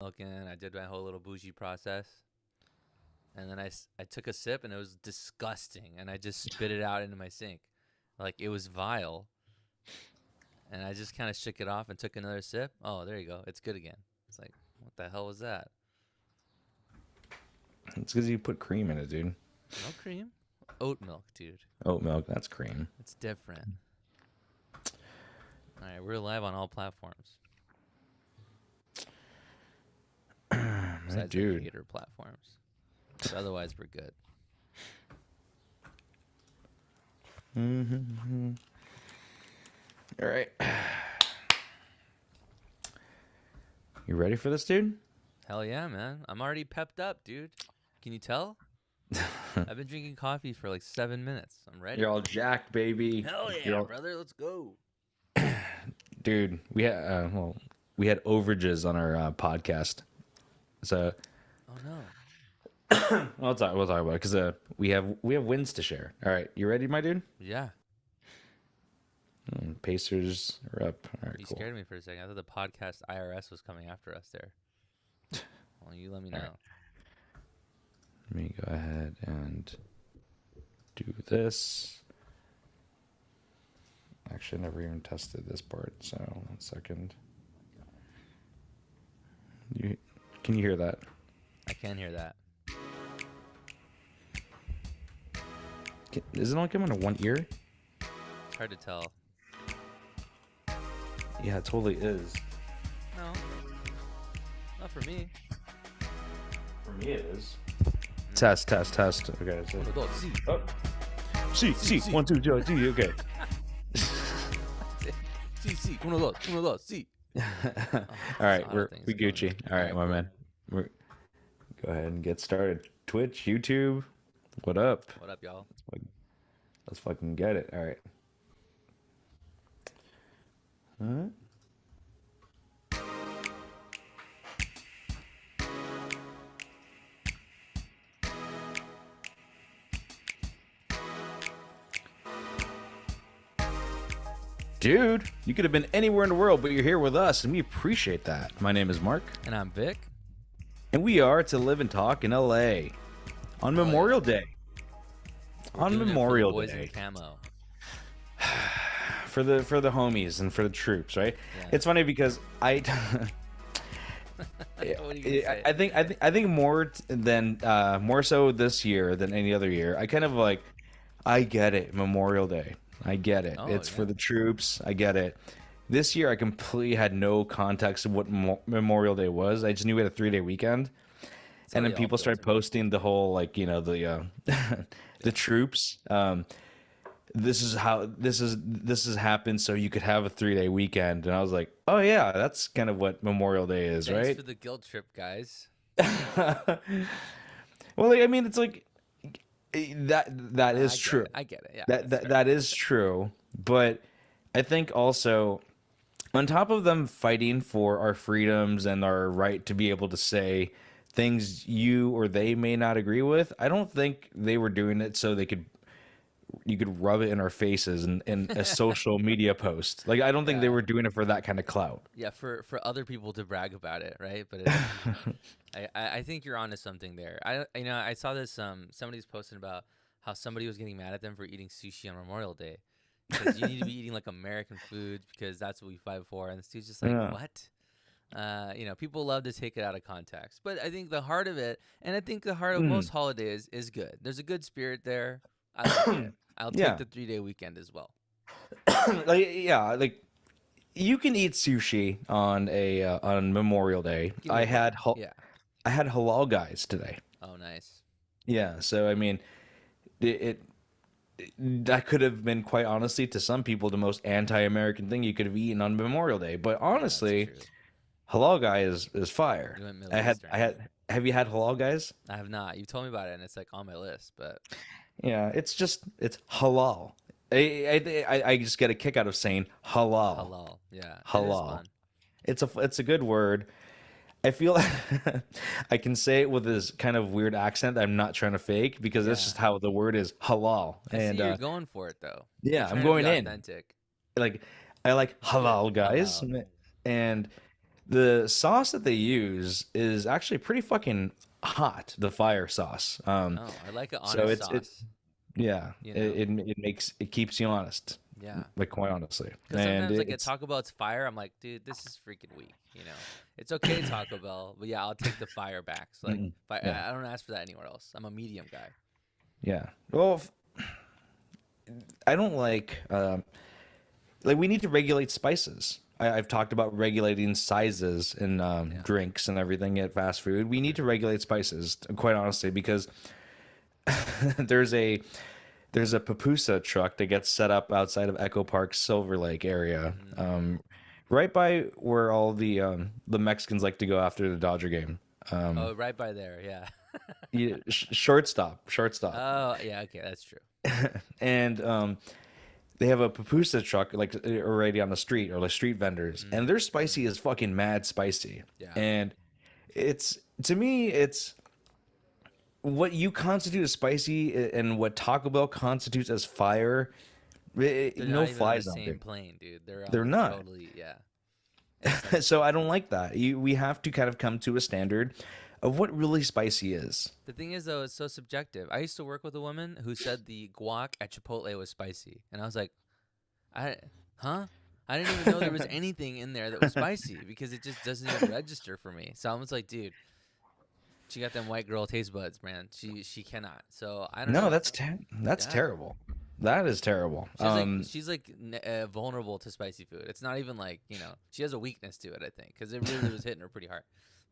milk in. I did my whole little bougie process, and then I took a sip, and it was disgusting, and I just spit it out into my sink, like it was vile. And I just kind of shook it off and took another sip. Oh, there you go. It's good again. It's like, what the hell was that? It's because you put cream in it, dude. No cream, oat milk, dude. Oat milk, that's cream. It's different. All right, we're live on all platforms besides the Dude. hater platforms. But otherwise, we're good. All right. You ready for this, dude? Hell yeah, man. I'm already pepped up, dude. Can you tell? I've been drinking coffee for like 7 minutes. I'm ready. You're all jacked, baby. Hell yeah, brother. Let's go. Dude, we had we had overages on our podcast. So Oh no. we'll talk about it because we have wins to share. All right, you ready, my dude? Yeah. Pacers are up. All right, You cool. scared me for a second. I thought the podcast IRS was coming after us there. Well, you let me know. Right. Let me go ahead and do this. Actually, I never even tested this part, so 1 second. Can you hear that? I can hear that. Is it only coming to one ear? It's hard to tell. Yeah, it totally is. No. Not for me. For me, it is. Test. Okay, that's it. See. Oh. See. 1, 2, 3, see. Okay. See. Uno, dos, see. All right, we Gucci. All right, my man. Go ahead and get started. Twitch, YouTube, what up? What up, y'all? Let's fucking get it. All right. Dude, you could have been anywhere in the world, but you're here with us, and we appreciate that. My name is Mark, And I'm Vic. and we are to live and talk in LA on Memorial Day. On Doing it for the Memorial boys Day. in camo. For the homies and for the troops, right? Yeah. It's funny because What are you gonna say? I think more so this year than any other year. I kind of like, I get it, Memorial Day. I get it. Oh, It's yeah. for the troops. I get it. This year, I completely had no context of what Memorial Day was. I just knew we had a 3-day weekend, and then we all people feel started to me. posting the whole the the troops. This is how this has happened, so you could have a 3-day weekend, and I was like, oh yeah, that's kind of what Memorial Day is, Thanks right? for the guilt trip, guys. Well, like, I mean, it's like that is true. I get it. Yeah. That is true, but I think also on top of them fighting for our freedoms and our right to be able to say things you or they may not agree with, I don't think they were doing it so you could rub it in our faces in a social media post. Like, I don't think they were doing it for that kind of clout. Yeah, for other people to brag about it, right? But I think you're onto something there. I saw this somebody's posting about how somebody was getting mad at them for eating sushi on Memorial Day because you need to be eating like American foods because that's what we fight for. And this dude's just like, Yeah. what? People love to take it out of context, but I think the heart of it, and I think the heart of most holidays is good. There's a good spirit there. I like it. I'll take Yeah. the 3-day weekend as well. like you can eat sushi on Memorial Day. Give me I a had break. Yeah. I had halal guys today. Oh, nice. Yeah, so I mean, it that could have been, quite honestly, to some people, the most anti-American thing you could have eaten on Memorial Day. But honestly, That's true. halal guy is fire. You went Middle I Eastern. had. Have you had halal guys? I have not. You told me about it, and it's like on my list. But Yeah, it's halal. I just get a kick out of saying halal. halal, yeah, it is Halal. fun. It's a good word. I feel I can say it with this kind of weird accent I'm not trying to fake because that's Yeah. just how the word is, halal. I And see you're going for it though. yeah, You're I'm trying to going be in. authentic. Like, I like halal guys, Halal. and The sauce that they use is actually pretty fucking hot, the fire sauce. Oh, I like an So honest sauce. yeah, You know? it keeps you honest, Yeah. like quite honestly. Because And sometimes like at it's Taco Bell, it's fire. I'm like, dude, this is freaking weak. You know, it's okay Taco Bell, but yeah, I'll take the fire backs. Like, mm, if yeah, I don't ask for that anywhere else. I'm a medium guy. yeah. Well, I don't like we need to regulate spices. I've talked about regulating sizes in Yeah. drinks and everything at fast food. We need to regulate spices, quite honestly, because there's a there's a pupusa truck that gets set up outside of Echo Park Silver Lake area, Mm. right by where all the Mexicans like to go after the Dodger game. Oh, right by there. Yeah. Shortstop, shortstop, Oh, yeah. Okay, that's true. and they have a pupusa truck like already on the street or like street vendors, Mm. and their spicy is fucking mad spicy. Yeah. And it's to me, it's what you constitute as spicy and what Taco Bell constitutes as fire. They're No not even on the flies on same there. plane, dude. They're They're on not. totally. Yeah. It's like, So I don't like that. We have to kind of come to a standard of what really spicy is. the thing is, though, it's so subjective. I used to work with a woman who said the guac at Chipotle was spicy, and I was like, I, huh? I didn't even know there was anything in there that was spicy because it just doesn't even register for me. So I was like, dude, she got them white girl taste buds, man. She cannot. So I don't No, know. that's Yeah. terrible. That is terrible. She's like vulnerable to spicy food. It's not even like she has a weakness to it. I think because it really was hitting her pretty hard.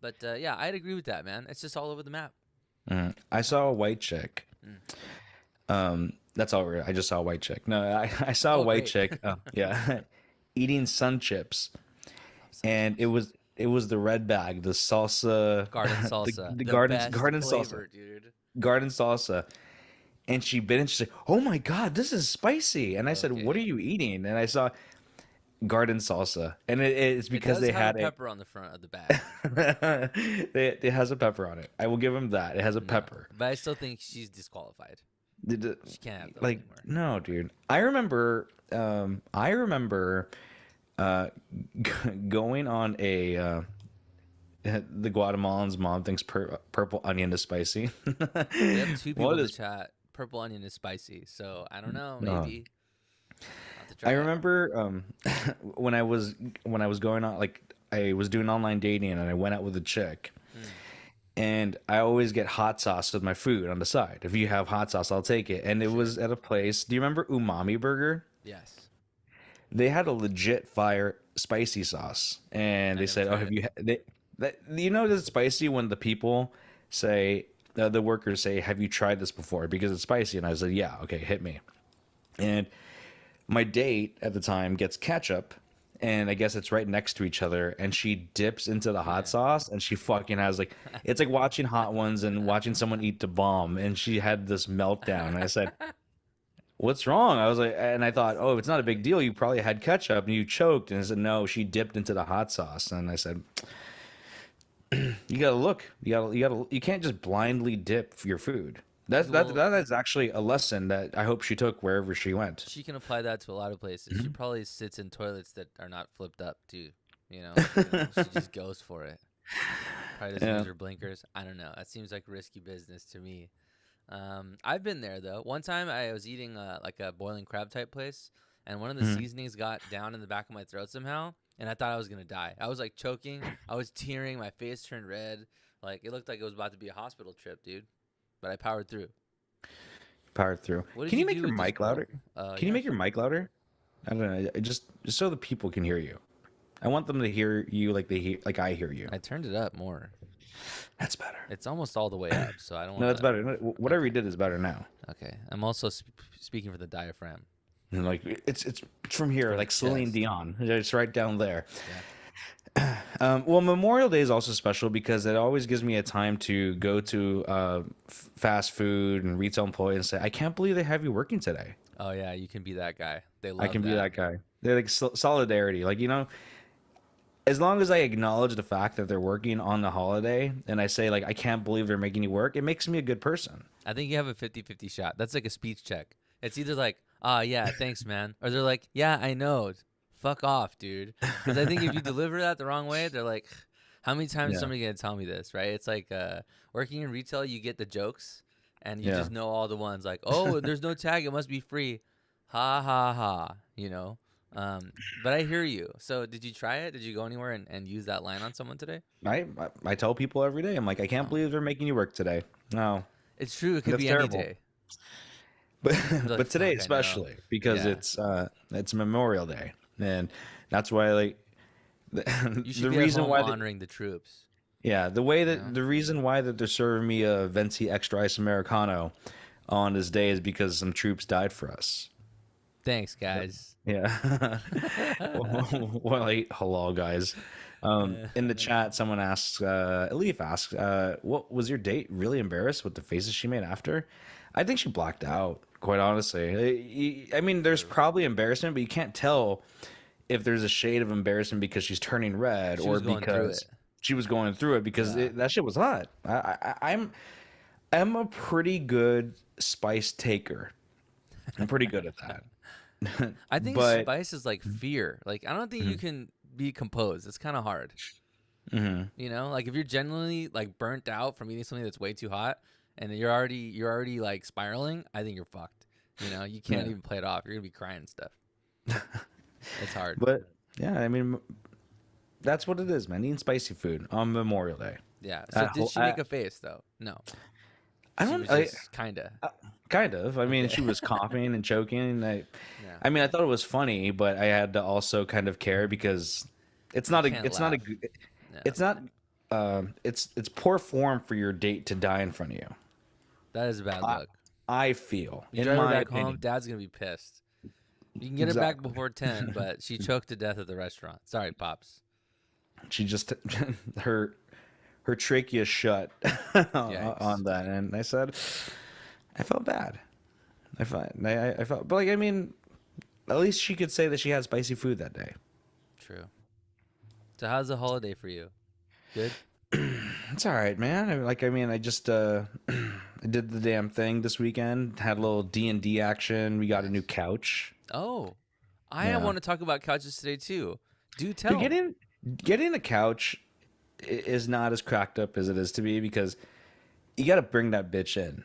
But yeah, I'd agree with that, man. It's just all over the map. I saw a white chick. Mm. That's all. I just saw a white chick. No, I saw a Oh, white great. chick. Yeah, eating sun chips, Some and chips. it was the red bag, the salsa, Garden salsa, the the garden best garden salsa, flavor, dude. garden salsa. And she bit it. She's like, "Oh my god, this is spicy!" And I said, "What are Okay. you eating?" And I saw garden salsa, and it's It because does they have a had pepper on the front of the bag. it has a pepper on it. I will give him that. It has a No, pepper. but I still think she's disqualified. She can't have those Like anymore. no, dude. I remember uh, going on a the Guatemalan's mom thinks purple onion is spicy. We have two people What in the is? chat. Purple onion is spicy, so I don't know. No. Maybe I'll have to I try it. remember when I was going on like I was doing online dating and I went out with a chick Mm, and I always get hot sauce with my food on the side. If you have hot sauce, I'll take it. And it sure. was at a place. Do you remember Umami Burger? Yes. They had a legit fire spicy sauce, and I they never said, "Oh, tried have it. you?" You know that it's spicy when the people say the workers say, "Have you tried this before?" Because it's spicy, and I said, "Yeah, okay, hit me." And my date at the time gets ketchup, and I guess it's right next to each other, and she dips into the hot Yeah. sauce, and she fucking has like it's like watching Hot Ones and watching someone eat the bomb, and she had this meltdown. And I said, "What's wrong?" I was like, and I thought, "Oh, it's not a big deal. You probably had ketchup and you choked." And I said, "No, she dipped into the hot sauce." And I said, "You gotta look. You can't just blindly dip your food." Well, That is actually a lesson that I hope she took wherever she went. she can apply that to a lot of places. She Mhm. probably sits in toilets that are not flipped up too. She just goes for it. Probably doesn't Yeah. use her blinkers. I don't know. That seems like risky business to me. I've been there though. One time I was eating like a boiling crab type place, and one of the Mhm. seasonings got down in the back of my throat somehow, and I thought I was gonna die. I was like choking. I was tearing. My face turned red. Like it looked like it was about to be a hospital trip, dude. But I powered through. Powered through. What did Can you you make do your with this mic bowl? louder? Can you Yeah, make your sure. mic louder? I don't know. Just so the people can hear you. I want them to hear you like they hear like I hear you. I turned it up more. That's better. It's almost all the way up, so I don't No, want that's to. better. No, whatever you Okay. did is better now. Okay. I'm also speaking for the diaphragm And like it's from here, for the like Celine chest. Dion. It's right down there. Yeah. Well, Memorial Day is also special because it always gives me a time to go to fast food and retail employee and say, "I can't believe they have you working today." Oh yeah, you can be that guy. They I love can be that. that guy. They're like solidarity. Like, as long as I acknowledge the fact that they're working on the holiday and I say, like, I can't believe they're making you work, it makes me a good person. I think you have a 50-50 shot. That's like a speech check. It's either like, "Ah, yeah, thanks, man," or they're like, "Yeah, I know. fuck off, dude. Because I think if you deliver that the wrong way, they're like, how many times is Yeah. somebody gonna tell me this, right? It's like working in retail, you get the jokes, and you Yeah. just know all the ones like, oh, there's no tag, it must be free, ha ha ha, you know. But I hear you. So did you try it? Did you go anywhere and use that line on someone today? I tell people every day. I'm like, I can't Oh, believe they're making you work today. No, it's true. It could that's be any terrible. day. But You'd be like, but today fuck, I know. especially because Yeah. it's Memorial Day, and that's why like You should the be at reason home why honoring the troops. yeah, the way You that know. the reason why that they're serving me a Venti Extra Ice Americano on this day is because some troops died for us. Thanks, guys. Yeah. Well, like, hello, guys. In the chat, someone asks, Elif asks, what was your date really embarrassed with the faces she made after? I think she blacked out, quite honestly. I mean, there's True. probably embarrassment, but you can't tell if there's a shade of embarrassment because she's turning red She or was going through it. because she was going through it because Yeah. that shit was hot. I'm a pretty good spice taker. I'm pretty good at that. I think But spice is like fear. Like I don't think you mhm, can be composed. It's kind of hard. mhm, You know, like if you're genuinely like burnt out from eating something that's way too hot and you're already like spiraling, I think you're fucked. You know, you can't yeah. even play it off. You're gonna be crying and stuff. It's hard. But yeah, I mean that's what it is, man. Eating spicy food on Memorial Day. Yeah. So I, did ho- she make a face though? No. I She don't was just kinda. kind of. I mean, Okay. she was coughing and choking. Yeah. I mean, I thought it was funny, but I had to also kind of care because You can't it's not a laugh. g- Yeah. it's not it's poor form for your date to die in front of you. That is a bad I look. I feel, You in drive her my back home, opinion. dad's gonna be pissed. You can get her back Exactly. before 10, but she choked to death at the restaurant. Sorry, pops. She just her her trachea shut Yikes. on that, and I said I felt bad. I felt, but like I mean, at least she could say that she had spicy food that day. True. So how's the holiday for you? Good? It's all right, man. I mean, I just I did the damn thing this weekend. Had a little D&D action. We got a new Nice. couch. Oh, I Yeah, want to talk about couches today too. Do dude, tell. getting a couch is not as cracked up as it is to be because you got to bring that bitch in.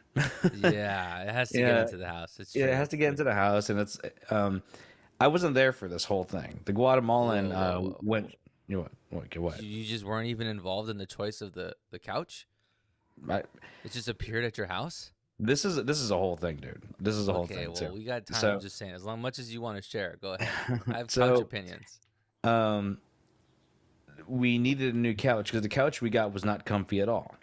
Yeah, it has to get Yeah, into the house. It's yeah, it true. has to get into the house, and it's I wasn't there for this whole thing. The Guatemalan Whoa, whoa, whoa. went. You know what? Okay, what? You just weren't even involved in the choice of the couch? I, It just appeared at your house? this is a whole thing, dude. This is a whole Okay, thing too. well, we got time. I'm So just saying, as long much as you want to share, go ahead. I have couch so opinions. um we needed a new couch because the couch we got was not comfy at all.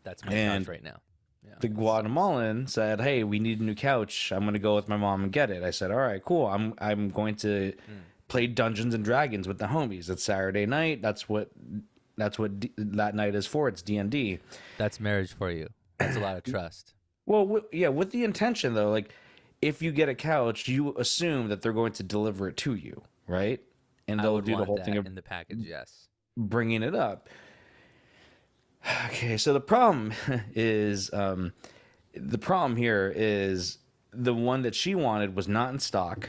That's my couch And right now. Yeah, the it sucks. Guatemalan said, "Hey, we need a new couch. I'm gonna go with my mom and get it." I said, "All right, cool. I'm going to Mm. play Dungeons and Dragons with the homies. It's Saturday night. That night is for. It's D&D." That's marriage for you. That's a lot of trust. Well, yeah, with the intention though, like if you get a couch, you assume that they're going to deliver it to you, right? And I they'll would do the want whole thing that of in the package, yes. bringing it up. Okay, so the problem is the problem here is the one that she wanted was not in stock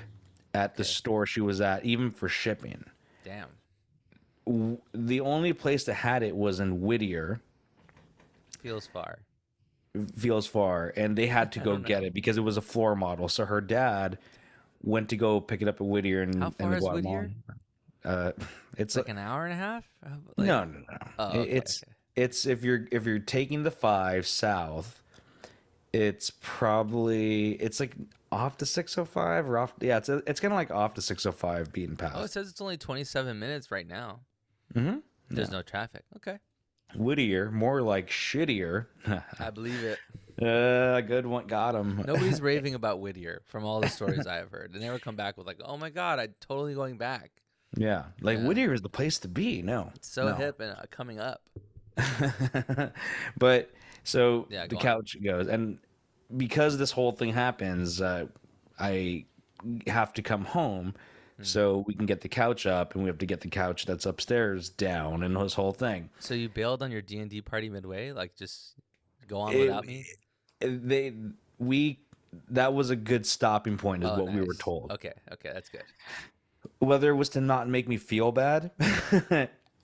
at the Okay. store she was at, even for shipping. Damn. The only place that had it was in Whittier, Feels far. feels far, and they had to I go don't get know. it because it was a floor model. So her dad went to go pick it up at Whittier How in far the is Whittier? Guatemalan. Uh, It's it's like an hour and a half? Like, no. oh, okay, It's okay. it's if you're taking the 5 south, it's probably it's like off the 605 or off. Yeah, it's kind of like off the 605 beaten Oh, it path. says it's only 27 minutes right now. Mm-hmm. There's no traffic. Okay. Whittier, more like shittier. I believe it. Good one, got him. Nobody's raving about Whittier from all the stories I have heard. They never come back with like, "Oh my god, I'm totally going back." Yeah, like Yeah. Whittier is the place to be. No, It's so no. hip and coming up. But so Yeah, the go on. couch goes, and because this whole thing happens, I have to come home Hmm. so we can get the couch up, and we have to get the couch that's upstairs down, and this whole thing. So you bailed on your D&D party midway? Like just go on It, without me? they we that was a good stopping point, is Oh, what we were nice. told. Okay, okay, that's good. whether it was to not make me feel bad,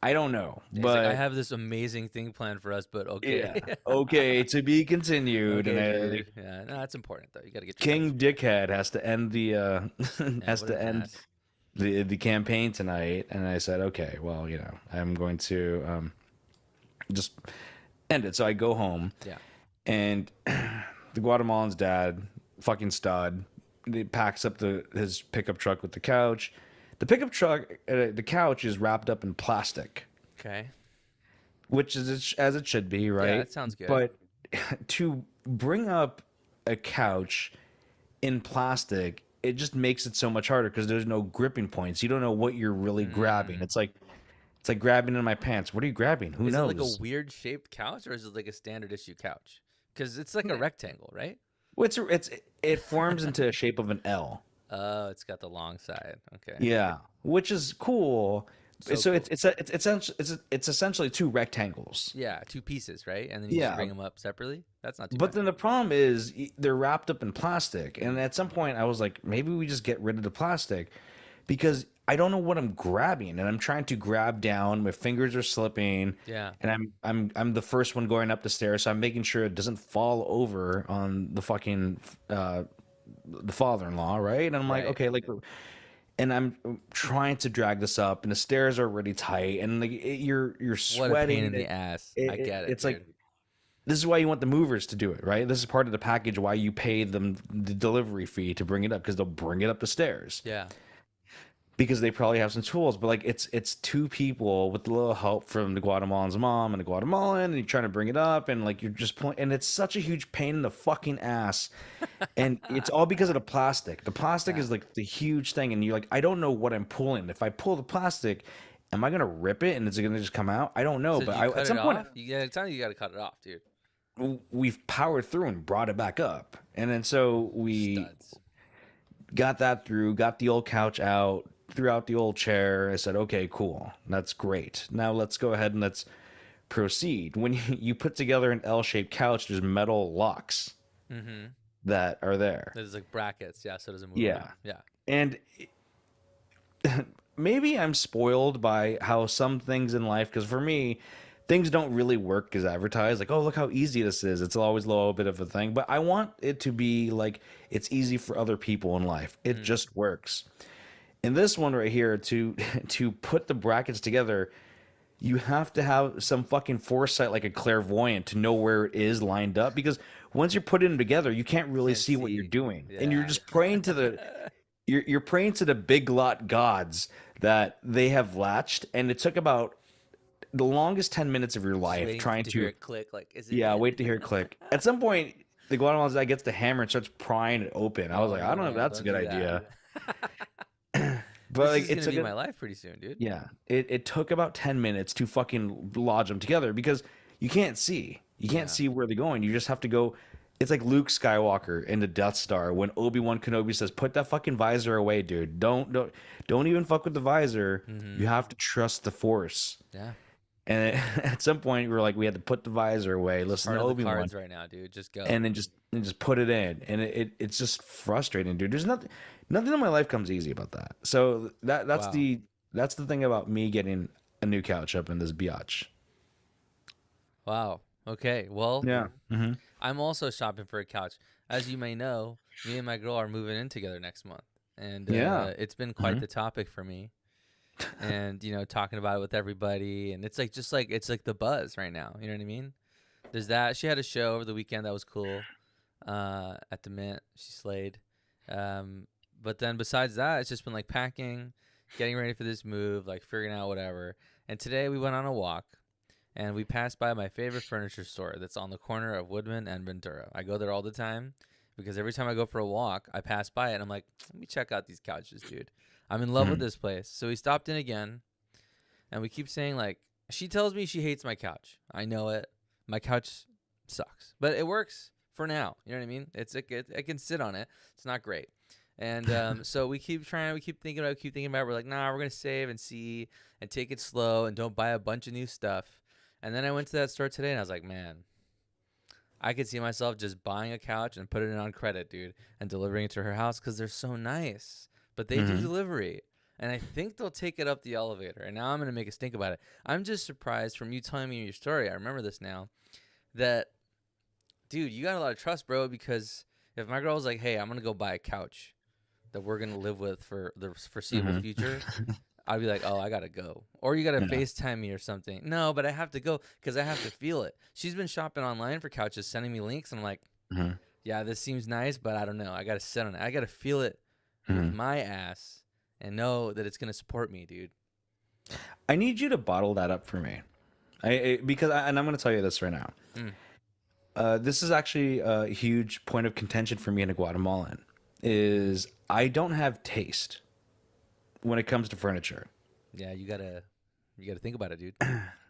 I don't know. He's like, I But have this amazing thing planned for us, but yeah, okay. okay, to be continued. And Okay, I dude. like Yeah, no, that's important though. You got to get your couch King together. Dickhead has to end the Yeah, has what to an end ass. the campaign tonight. And I said, okay, well, I'm going to just end it. So I go home, Yeah. and the Guatemalan's dad, fucking stud, he packs up his pickup truck with the couch. The pickup truck, the couch is wrapped up in plastic, Okay. which is as it should be, Yeah, right? that sounds good. But to bring up a couch in plastic, it just makes it so much harder because there's no gripping points. You don't know what you're really grabbing. Mm. It's like grabbing in my pants. What are you grabbing? Who Is it like a knows? weird shaped couch or is it like a standard issue couch? Because it's like a rectangle, right? Well, it forms into a shape of an L. Oh, it's got the long side. Okay. Yeah, which is cool. So So cool. it's essentially two rectangles. Yeah, two pieces, right? And then you just Yeah, bring them up separately. That's not too but bad. then the problem is they're wrapped up in plastic, and at some point I was like, maybe we just get rid of the plastic because I don't know what I'm grabbing, and I'm trying to grab down. My fingers are slipping, Yeah. and I'm the first one going up the stairs, so I'm making sure it doesn't fall over on the fucking the father-in-law, right? And I'm like, Right. okay, like, and I'm trying to drag this up, and the stairs are really tight, and like you're What a pain in sweating. the ass. I get it, It's like dude. this is why you want the movers to do it, right? This is part of the package why you pay them the delivery fee to bring it up because they'll bring it up the stairs Yeah. because they probably have some tools. But like it's two people with a little help from the Guatemalan's mom and the Guatemalan, and you're trying to bring it up, and like you're just pulling, and it's such a huge pain in the fucking ass. And it's all because of the plastic. The plastic Yeah. is like the huge thing, and you're like, I don't know what I'm pulling. If I pull the plastic, am I gonna rip it and is it gonna just come out? I don't know. So did But you at cut it some point, off? You got to tell you got to cut it off, dude. we've powered through and brought it back up, and then so we Studs. got that through, got the old couch out, threw out the old chair. I said, okay, cool, that's great. Now let's go ahead and let's proceed. When you put together an L-shaped couch, there's metal locks Mm-hmm. that are there. There's like brackets, yeah, so it doesn't move Yeah. around. Yeah. And maybe I'm spoiled by how some things in life, because for me, things don't really work as advertised. Like, oh, look how easy this is. It's always a little bit of a thing. But I want it to be like it's easy for other people in life. It Mm. just works. In this one right here, to to put the brackets together, you have to have some fucking foresight, like a clairvoyant, to know where it is lined up. Because once you're putting them together, you can't really Can't see what you're see. doing, and you're Yeah. just praying to the you're praying to the big lot gods that they have latched. And it took about the longest 10 minutes of your Just life waiting trying to hear to, it click. Like, is it yeah, in? wait to hear it click. At some point, the Guatemalan guy gets the hammer and starts prying it open. I was Oh like, I don't know if no, that's a don't good do that. idea. But This like is it gonna took be a, my life pretty soon, dude. yeah, it took about 10 minutes to fucking lodge them together because you can't see. You can't Yeah. see where they're going. You just have to go. It's like Luke Skywalker in the Death Star when Obi-Wan Kenobi says, "Put that fucking visor away, dude. Don't even fuck with the visor. Mm-hmm. You have to trust the Force." Yeah. And at some point, we were like, we had to put the visor away, It's listen part to of the Obi-Wan, cards right now, dude. Just go. and then just put it in. And it's just frustrating, dude. There's nothing in my life comes easy about that. So that's Wow. the thing about me getting a new couch up in this biatch. Wow. Okay. Well, Yeah. Mm-hmm. I'm also shopping for a couch. As you may know, me and my girl are moving in together next month, and Yeah. it's been quite Mm-hmm. the topic for me. And talking about it with everybody, and it's like just like it's like the buzz right now. You know what I mean? There's that. She had a show over the weekend that was cool. At the Mint, she slayed. But then besides that, it's just been like packing, getting ready for this move, like figuring out whatever. And today we went on a walk, and we passed by my favorite furniture store that's on the corner of Woodman and Ventura. I go there all the time because every time I go for a walk, I pass by it and I'm like, let me check out these couches, dude. I'm in love with this place. So we stopped in again, and we keep saying, like, she tells me she hates my couch. I know it. My couch sucks, but it works for now. You know what I mean? I can sit on it. It's not great. And so we keep trying. We keep thinking about it. We're like, nah, we're going to save and see and take it slow and don't buy a bunch of new stuff. And then I went to that store today, and I was like, man, I could see myself just buying a couch and putting it on credit, dude, and delivering it to her house because they're so nice. But they do Mm-hmm. delivery. and I think they'll take it up the elevator. And now I'm gonna make us think about it. I'm just surprised from you telling me your story. I remember this now. That dude, you got a lot of trust, bro. Because if my girl was like, "Hey, I'm gonna go buy a couch that we're gonna live with for the foreseeable Hmm. future," I'd be like, "Oh, I gotta go," or you gotta Yeah. FaceTime me or something. No, but I have to go because I have to feel it. She's been shopping online for couches, sending me links, and I'm like, Hmm. "Yeah, this seems nice, but I don't know. I gotta sit on it. I gotta feel it with Hmm. my ass and know that it's gonna support me, dude." I need you to bottle that up for me. And I'm going to tell you this right now. Mm, This is actually a huge point of contention for me in a Guatemalan. Is I don't have taste when it comes to furniture. yeah, you gotta think about it, dude.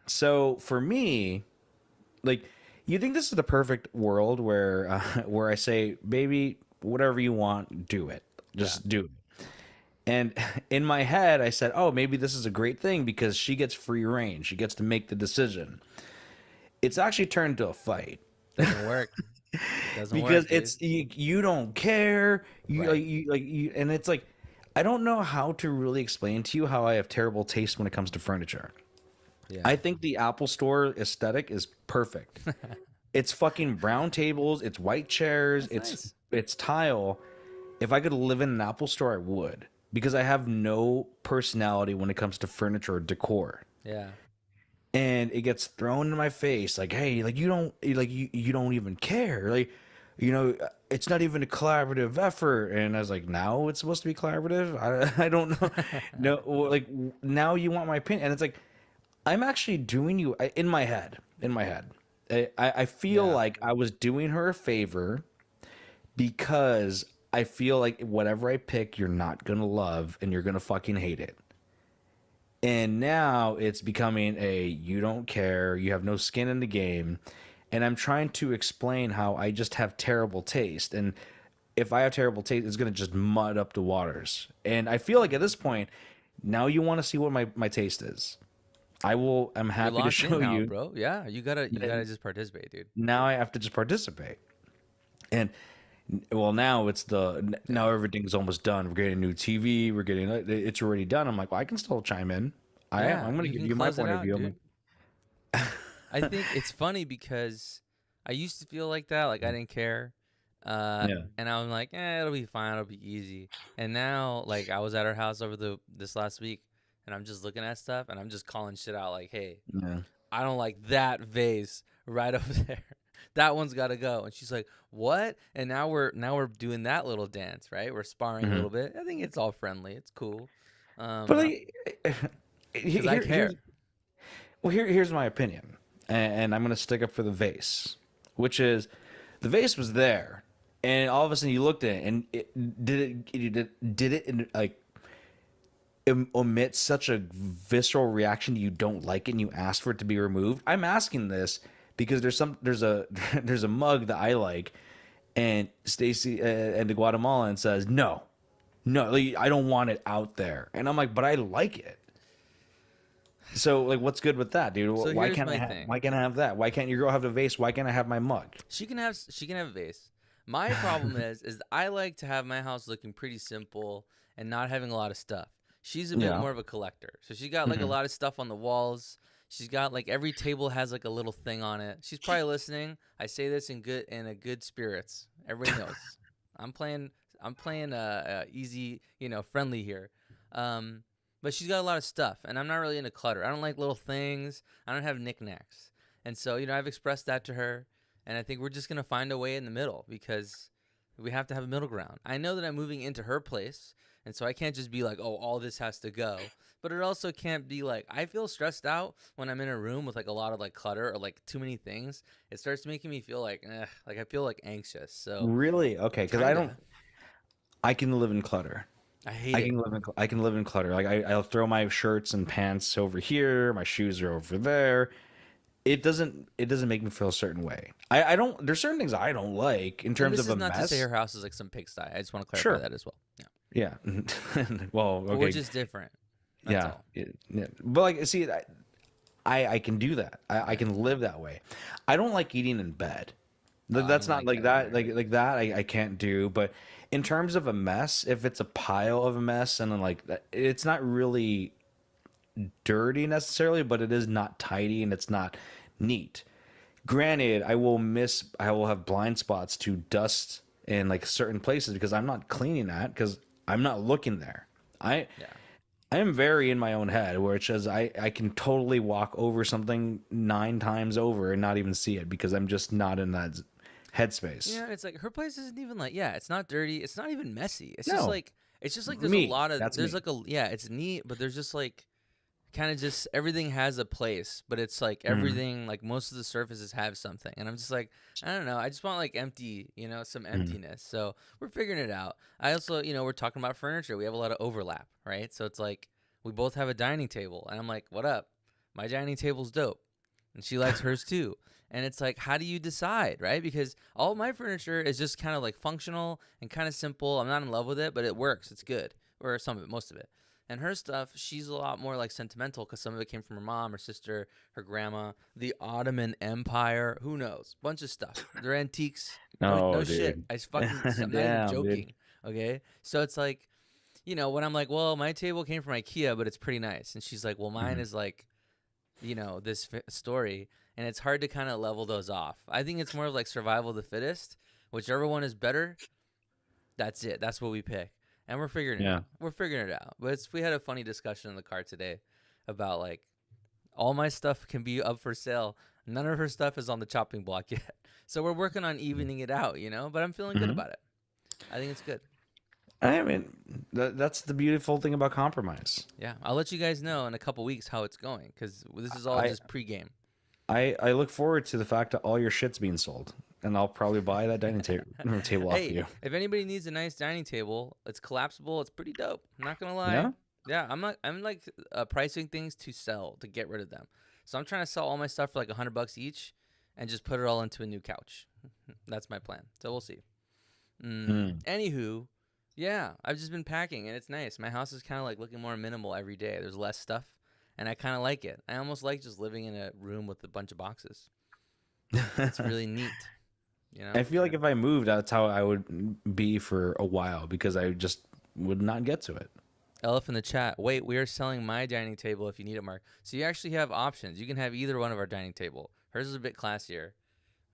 So for me, like, you think this is the perfect world where where I say, baby, whatever you want, do it. Yeah, Just do it. And in my head, I said, oh, maybe this is a great thing because she gets free reign. She gets to make the decision. It's actually turned to a fight doesn't work. Doesn't because work, dude. it's you don't care. Right. And it's like I don't know how to really explain to you how I have terrible taste when it comes to furniture. Yeah. I think the Apple Store aesthetic is perfect. It's fucking brown tables, it's white chairs, That's nice. it's tile. If I could live in an Apple Store, I would because I have no personality when it comes to furniture or decor. Yeah. And it gets thrown in my face like, hey, like you don't even care. Like, it's not even a collaborative effort. And I was like, now it's supposed to be collaborative. I don't know. No, like now you want my opinion. And it's like, I'm actually doing you in my head. I feel Yeah. like I was doing her a favor because I feel like whatever I pick, you're not gonna love and you're gonna fucking hate it. And now it's becoming a you don't care, you have no skin in the game. And I'm trying to explain how I just have terrible taste. And if I have terrible taste, it's gonna just mud up the waters. And I feel like at this point, now you want to see what my taste is. I'm You're happy to locked in show now, you. bro. Yeah. You gotta just participate, dude. Now I have to just participate. And well, now now Yeah. everything's almost done. We're getting a new TV. It's already done. I'm like, well, I can still chime in. Yeah. I'm going to You give can you my close it point of out, view. I'm dude. I think it's funny because I used to feel like that, like I didn't care. yeah, And I'm like, it'll be fine, it'll be easy. And now, like, I was at her house over this last week, and I'm just looking at stuff, and I'm just calling shit out, like, hey, yeah. I don't like that vase right over there. That one's got to go. And she's like, "What?" And now we're doing that little dance, right? We're sparring a Hmm. little bit. I think it's all friendly. It's cool. But Um, like, cuz I here's care. here's my opinion, and I'm going to stick up for the vase, which is the vase was there, and all of a sudden you looked at it, and did it like omit such a visceral reaction you don't like it and you ask for it to be removed. I'm asking this because there's a there's a mug that I like, and Stacy and the Guatemalan says no, like, I don't want it out there, and I'm like, but I like it. So like, what's good with that, dude? So Why here's can't my thing. why can't I have that? Why can't your girl have a vase? Why can't I have my mug? She can have a vase. My problem is I like to have my house looking pretty simple and not having a lot of stuff. She's a bit Yeah. more of a collector. So she got like a Hmm. lot of stuff on the walls. She's got like every table has like a little thing on it. She's probably listening. I say this in a good spirits. Everybody knows. I'm playing I'm playing easy, friendly here. Um but she's got a lot of stuff and I'm not really into clutter. I don't like little things. I don't have knickknacks. And so, I've expressed that to her and I think we're just gonna find a way in the middle because we have to have a middle ground. I know that I'm moving into her place, and so I can't just be like, "Oh, all this has to go." But it also can't be like I feel stressed out when I'm in a room with like a lot of like clutter or like too many things. It starts making me feel like I feel like anxious. So Really? Okay, because I don't. kinda, I can live in clutter. I hate it. I can live in clutter. Like I'll throw my shirts and pants over here. My shoes are over there. It doesn't make me feel a certain way. I don't. There's certain things I don't like in And terms this of is a not to say mess. her house is like some pigsty. I just want to clarify Sure. that as well. Yeah, Yeah. Well, but we're okay. just different. That's Yeah. all. Yeah. But like, see, I can do that. I can live that way. I don't like eating in bed. I That's don't not like like that that. either. Like that, I can't do. But in terms of a mess, if it's a pile of a mess and then like it's not really dirty necessarily, but it is not tidy and it's not neat. Granted, I will have blind spots to dust in like certain places because I'm not cleaning that because I'm not looking there. I Yeah. I am very in my own head where it says I can totally walk over something 9 times over and not even see it because I'm just not in that headspace. Yeah, it's like her place isn't even like, yeah, it's not dirty. It's not even messy. No, It's just like there's a me. lot of That's there's me. like a yeah, it's neat, but there's just like kind of just everything has a place, but it's like Mm, everything like most of the surfaces have something. And I'm just like, I don't know, I just want like empty, some mm. emptiness. So, we're figuring it out. I also, we're talking about furniture. We have a lot of overlap, right? So it's like we both have a dining table, and I'm like, "What up? My dining table's dope." And she likes hers too. And it's like, how do you decide, right? Because all my furniture is just kind of like functional and kind of simple. I'm not in love with it, but it works. It's good. Or some of it, most of it. And her stuff, she's a lot more like sentimental because some of it came from her mom, her sister, her grandma, the Ottoman Empire. Who knows? Bunch of stuff. They're antiques. No, Oh, no shit. dude. I'm not even Damn, dude. joking. Okay. So it's like, when I'm like, well, my table came from IKEA, but it's pretty nice. And she's like, well, mine Mhm. is like, this story, and it's hard to kind of level those off. I think it's more of like survival of the fittest. Whichever one is better, that's it. That's what we pick, and we're figuring it Yeah. out. We're figuring it out. But we had a funny discussion in the car today about like all my stuff can be up for sale. None of her stuff is on the chopping block yet, so we're working on evening it out. But I'm feeling good Hmm. about it. I think it's good. I mean, that's the beautiful thing about compromise. Yeah, I'll let you guys know in a couple weeks how it's going because this is all I, just pregame. I look forward to the fact that all your shit's being sold, and I'll probably buy that table off of Hey, you. if anybody needs a nice dining table, it's collapsible. It's pretty dope. I'm not gonna lie. Yeah. Yeah, I'm not. I'm like pricing things to sell to get rid of them. So I'm trying to sell all my stuff for like $100 each, and just put it all into a new couch. That's my plan. So we'll see. Mm. Anywho, yeah, I've just been packing, and it's nice. My house is kind of like looking more minimal every day. There's less stuff, and I kind of like it. I almost like just living in a room with a bunch of boxes. It's really neat. You I know. feel like if I moved, that's how I would be for a while because I just would not get to it. Elf in the chat. Wait, we are selling my dining table if you need it, Mark. So you actually have options. You can have either one of our dining table. Hers is a bit classier.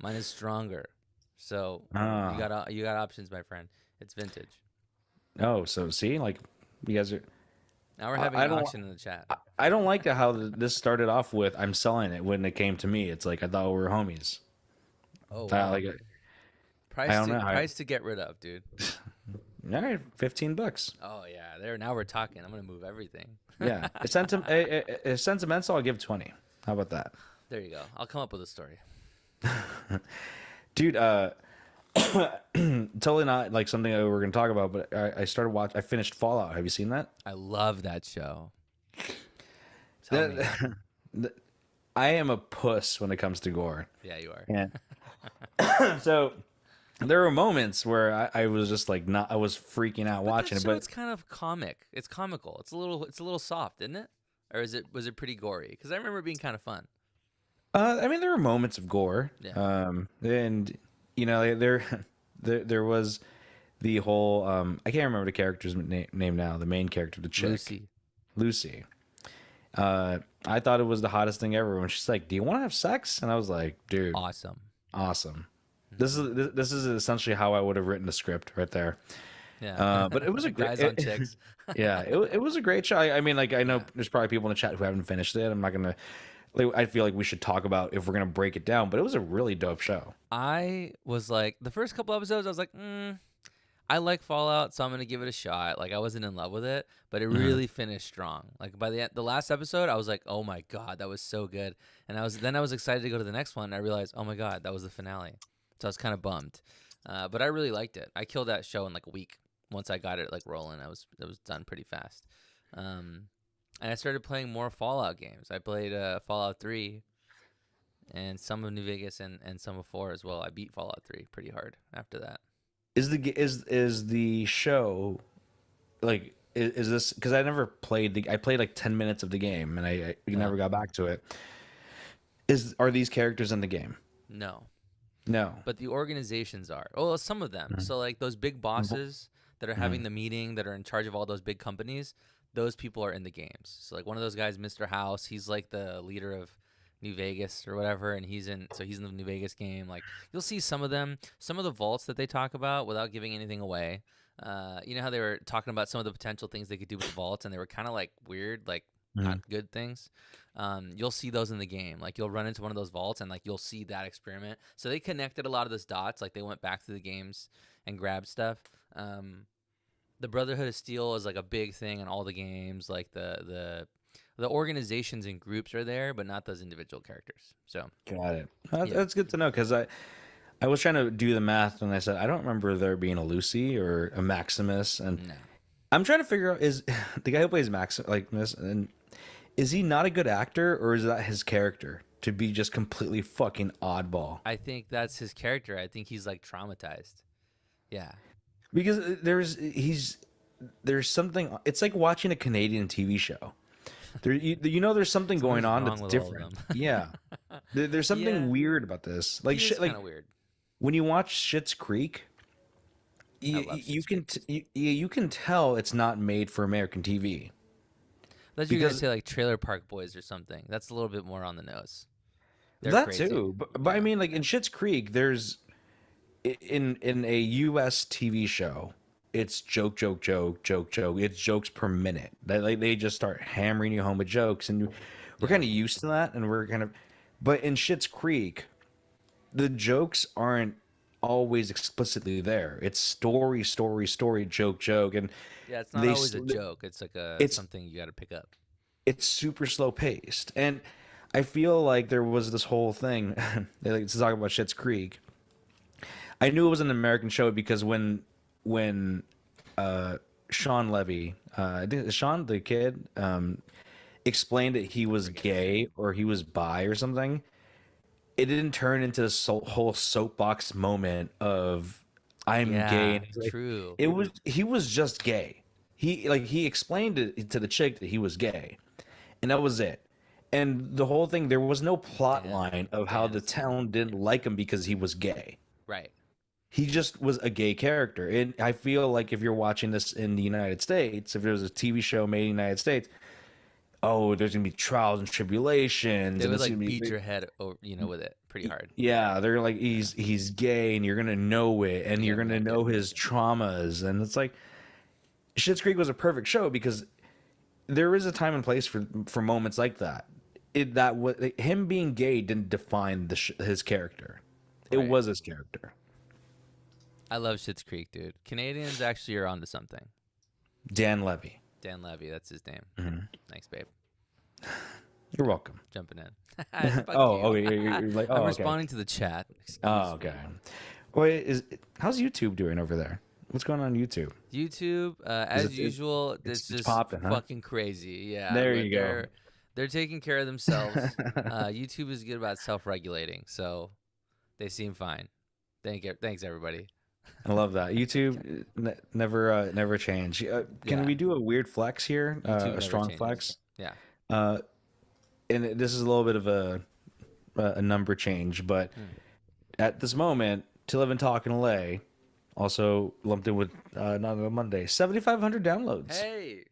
Mine is stronger. So Ah. you got options, my friend. It's vintage. Oh, so see, like you guys are. Now we're having I an don't. auction in the chat. I don't like how this started off with I'm selling it when it came to me. It's like I thought we were homies. Oh I wow. like it. I Price don't to know. price to get rid of, dude. All right, $15. Oh yeah. There now we're talking. I'm gonna move everything. Yeah, it's sentimental. I'll give 20. How about that, There you go. I'll come up with a story. dude? Totally not like something that we're gonna talk about. But I started watch. I finished Fallout. Have you seen that? I love that show. Tell me. That- I am a puss when it comes to gore. Yeah, you are. Yeah. So there were moments where I was just like not. I was freaking out But that watching it, show, but it's kind of comic. It's comical. It's a little soft, isn't it? Or was it pretty gory? Because I remember it being kind of fun. I mean, there were moments of gore. Yeah. And there, there was the whole. I can't remember the character's name now. The main character, the chick, Lucy. Lucy. I thought it was the hottest thing ever when she's like, "Do you want to have sex?" And I was like, "Dude, Awesome. awesome." This is essentially how I would have written the script right there. Yeah. But it was a great. Guys on chicks. Yeah, it was a great show. I mean, like I know Yeah. there's probably people in the chat who haven't finished it. I'm not gonna. Like, I feel like we should talk about if we're gonna break it down. But it was a really dope show. I was like, the first couple episodes, I was like, I like Fallout, so I'm gonna give it a shot. Like I wasn't in love with it, but it Mhm. really finished strong. Like by the last episode, I was like, oh my god, that was so good. And I was excited to go to the next one. And I realized, oh my god, that was the finale. So I was kind of bummed, but I really liked it. I killed that show in like a week. Once I got it like rolling, it was done pretty fast. And I started playing more Fallout games. I played Fallout 3 and some of New Vegas and some of 4 as well. I beat Fallout 3 pretty hard after that. Is the show like is this because I never played I played like 10 minutes of the game and I Yeah. never got back to it. Are these characters in the game? No. No. but the organizations are. Well, some of them. Mhm. So like those big bosses that are having Mhm. the meeting, that are in charge of all those big companies, those people are in the games. So like one of those guys, Mr. House, he's like the leader of New Vegas or whatever, and he's in the New Vegas game. Like you'll see some of them, some of the vaults that they talk about without giving anything away. You know how they were talking about some of the potential things they could do with the vaults, and they were kind of like weird, like not Mhm. good things. You'll see those in the game. Like you'll run into one of those vaults and like you'll see that experiment. So they connected a lot of those dots. Like they went back to the games and grabbed stuff. The Brotherhood of Steel is like a big thing in all the games. Like the organizations and groups are there, but not those individual characters. So Got it. yeah, That's good to know because I was trying to do the math and I said I don't remember there being a Lucy or a Maximus, and no. I'm trying to figure out is the guy who plays Maximus, and is he not a good actor or is that his character to be just completely fucking oddball? I think that's his character. I think he's like traumatized. Yeah. Because there's something. It's like watching a Canadian TV show. There's something going Something's on wrong that's with all of different. them. Yeah, there's something Yeah. weird about this. Like He is shit, kind like of weird. when you watch Schitt's Creek, I you, love you Schitt's can Creek. you can tell it's not made for American TV Thought you were gonna because say like Trailer Park Boys or something. That's a little bit more on the nose. They're that crazy. too. But I Yeah. mean, like in Schitt's Creek, there's in a U.S. TV show, it's joke, joke, joke, joke, joke. It's jokes per minute. They just start hammering you home with jokes, and we're Yeah. kind of used to that, and we're kind of. But in Schitt's Creek, the jokes aren't always explicitly there. It's story, story, story, joke, joke, and Yeah, it's not they always a joke. It's like it's something you got to pick up. it's super slow paced, and I feel like there was this whole thing. They like to talk about Schitt's Creek. I knew it was an American show because when Sean Levy, I think Sean the kid, explained that he was gay or he was bi or something, it didn't turn into this whole soapbox moment of I'm gay. Yeah, And it's like, true. he was just gay. He explained it to the chick that he was gay, and that was it. And the whole thing, there was no plot Dan. line of how Dan the is town didn't like him because he was gay. right. He just was a gay character. And I feel like if you're watching this in the United States, if there was a TV show made in the United States, oh, there's gonna be trials and tribulations, They and would it's gonna like be beat your head, with it pretty hard. yeah. They're like he's gay, and you're gonna know it, and Yeah, you're gonna milk it. know his traumas, and it's like Schitt's Creek was a perfect show because there is a time and place for moments like that. That was him being gay didn't define his character. It Right. was his character. I love Schitt's Creek, dude. Canadians actually are onto something. Dan Levy. Dan Levy, that's his name. Mhm. Thanks, babe. You're welcome. Jumping in. Fuck Oh, you. okay. You're like, oh, I'm okay. responding to the chat. Excuse Oh, me. okay. Wait, how's YouTube doing over there? What's going on YouTube? YouTube, Is as usual, it's just popping, huh? fucking crazy. Yeah, There but you go. they're taking care of themselves. YouTube is good about self-regulating, so they seem fine. Thanks everybody. I love that. YouTube never change. Can Yeah. we do a weird flex here? YouTube never A strong changes. flex? Yeah. Uh, this is a little bit of a number change, but at this moment, To Live and Talk and Lay, also lumped in with not on Monday, 7,500 downloads. Hey,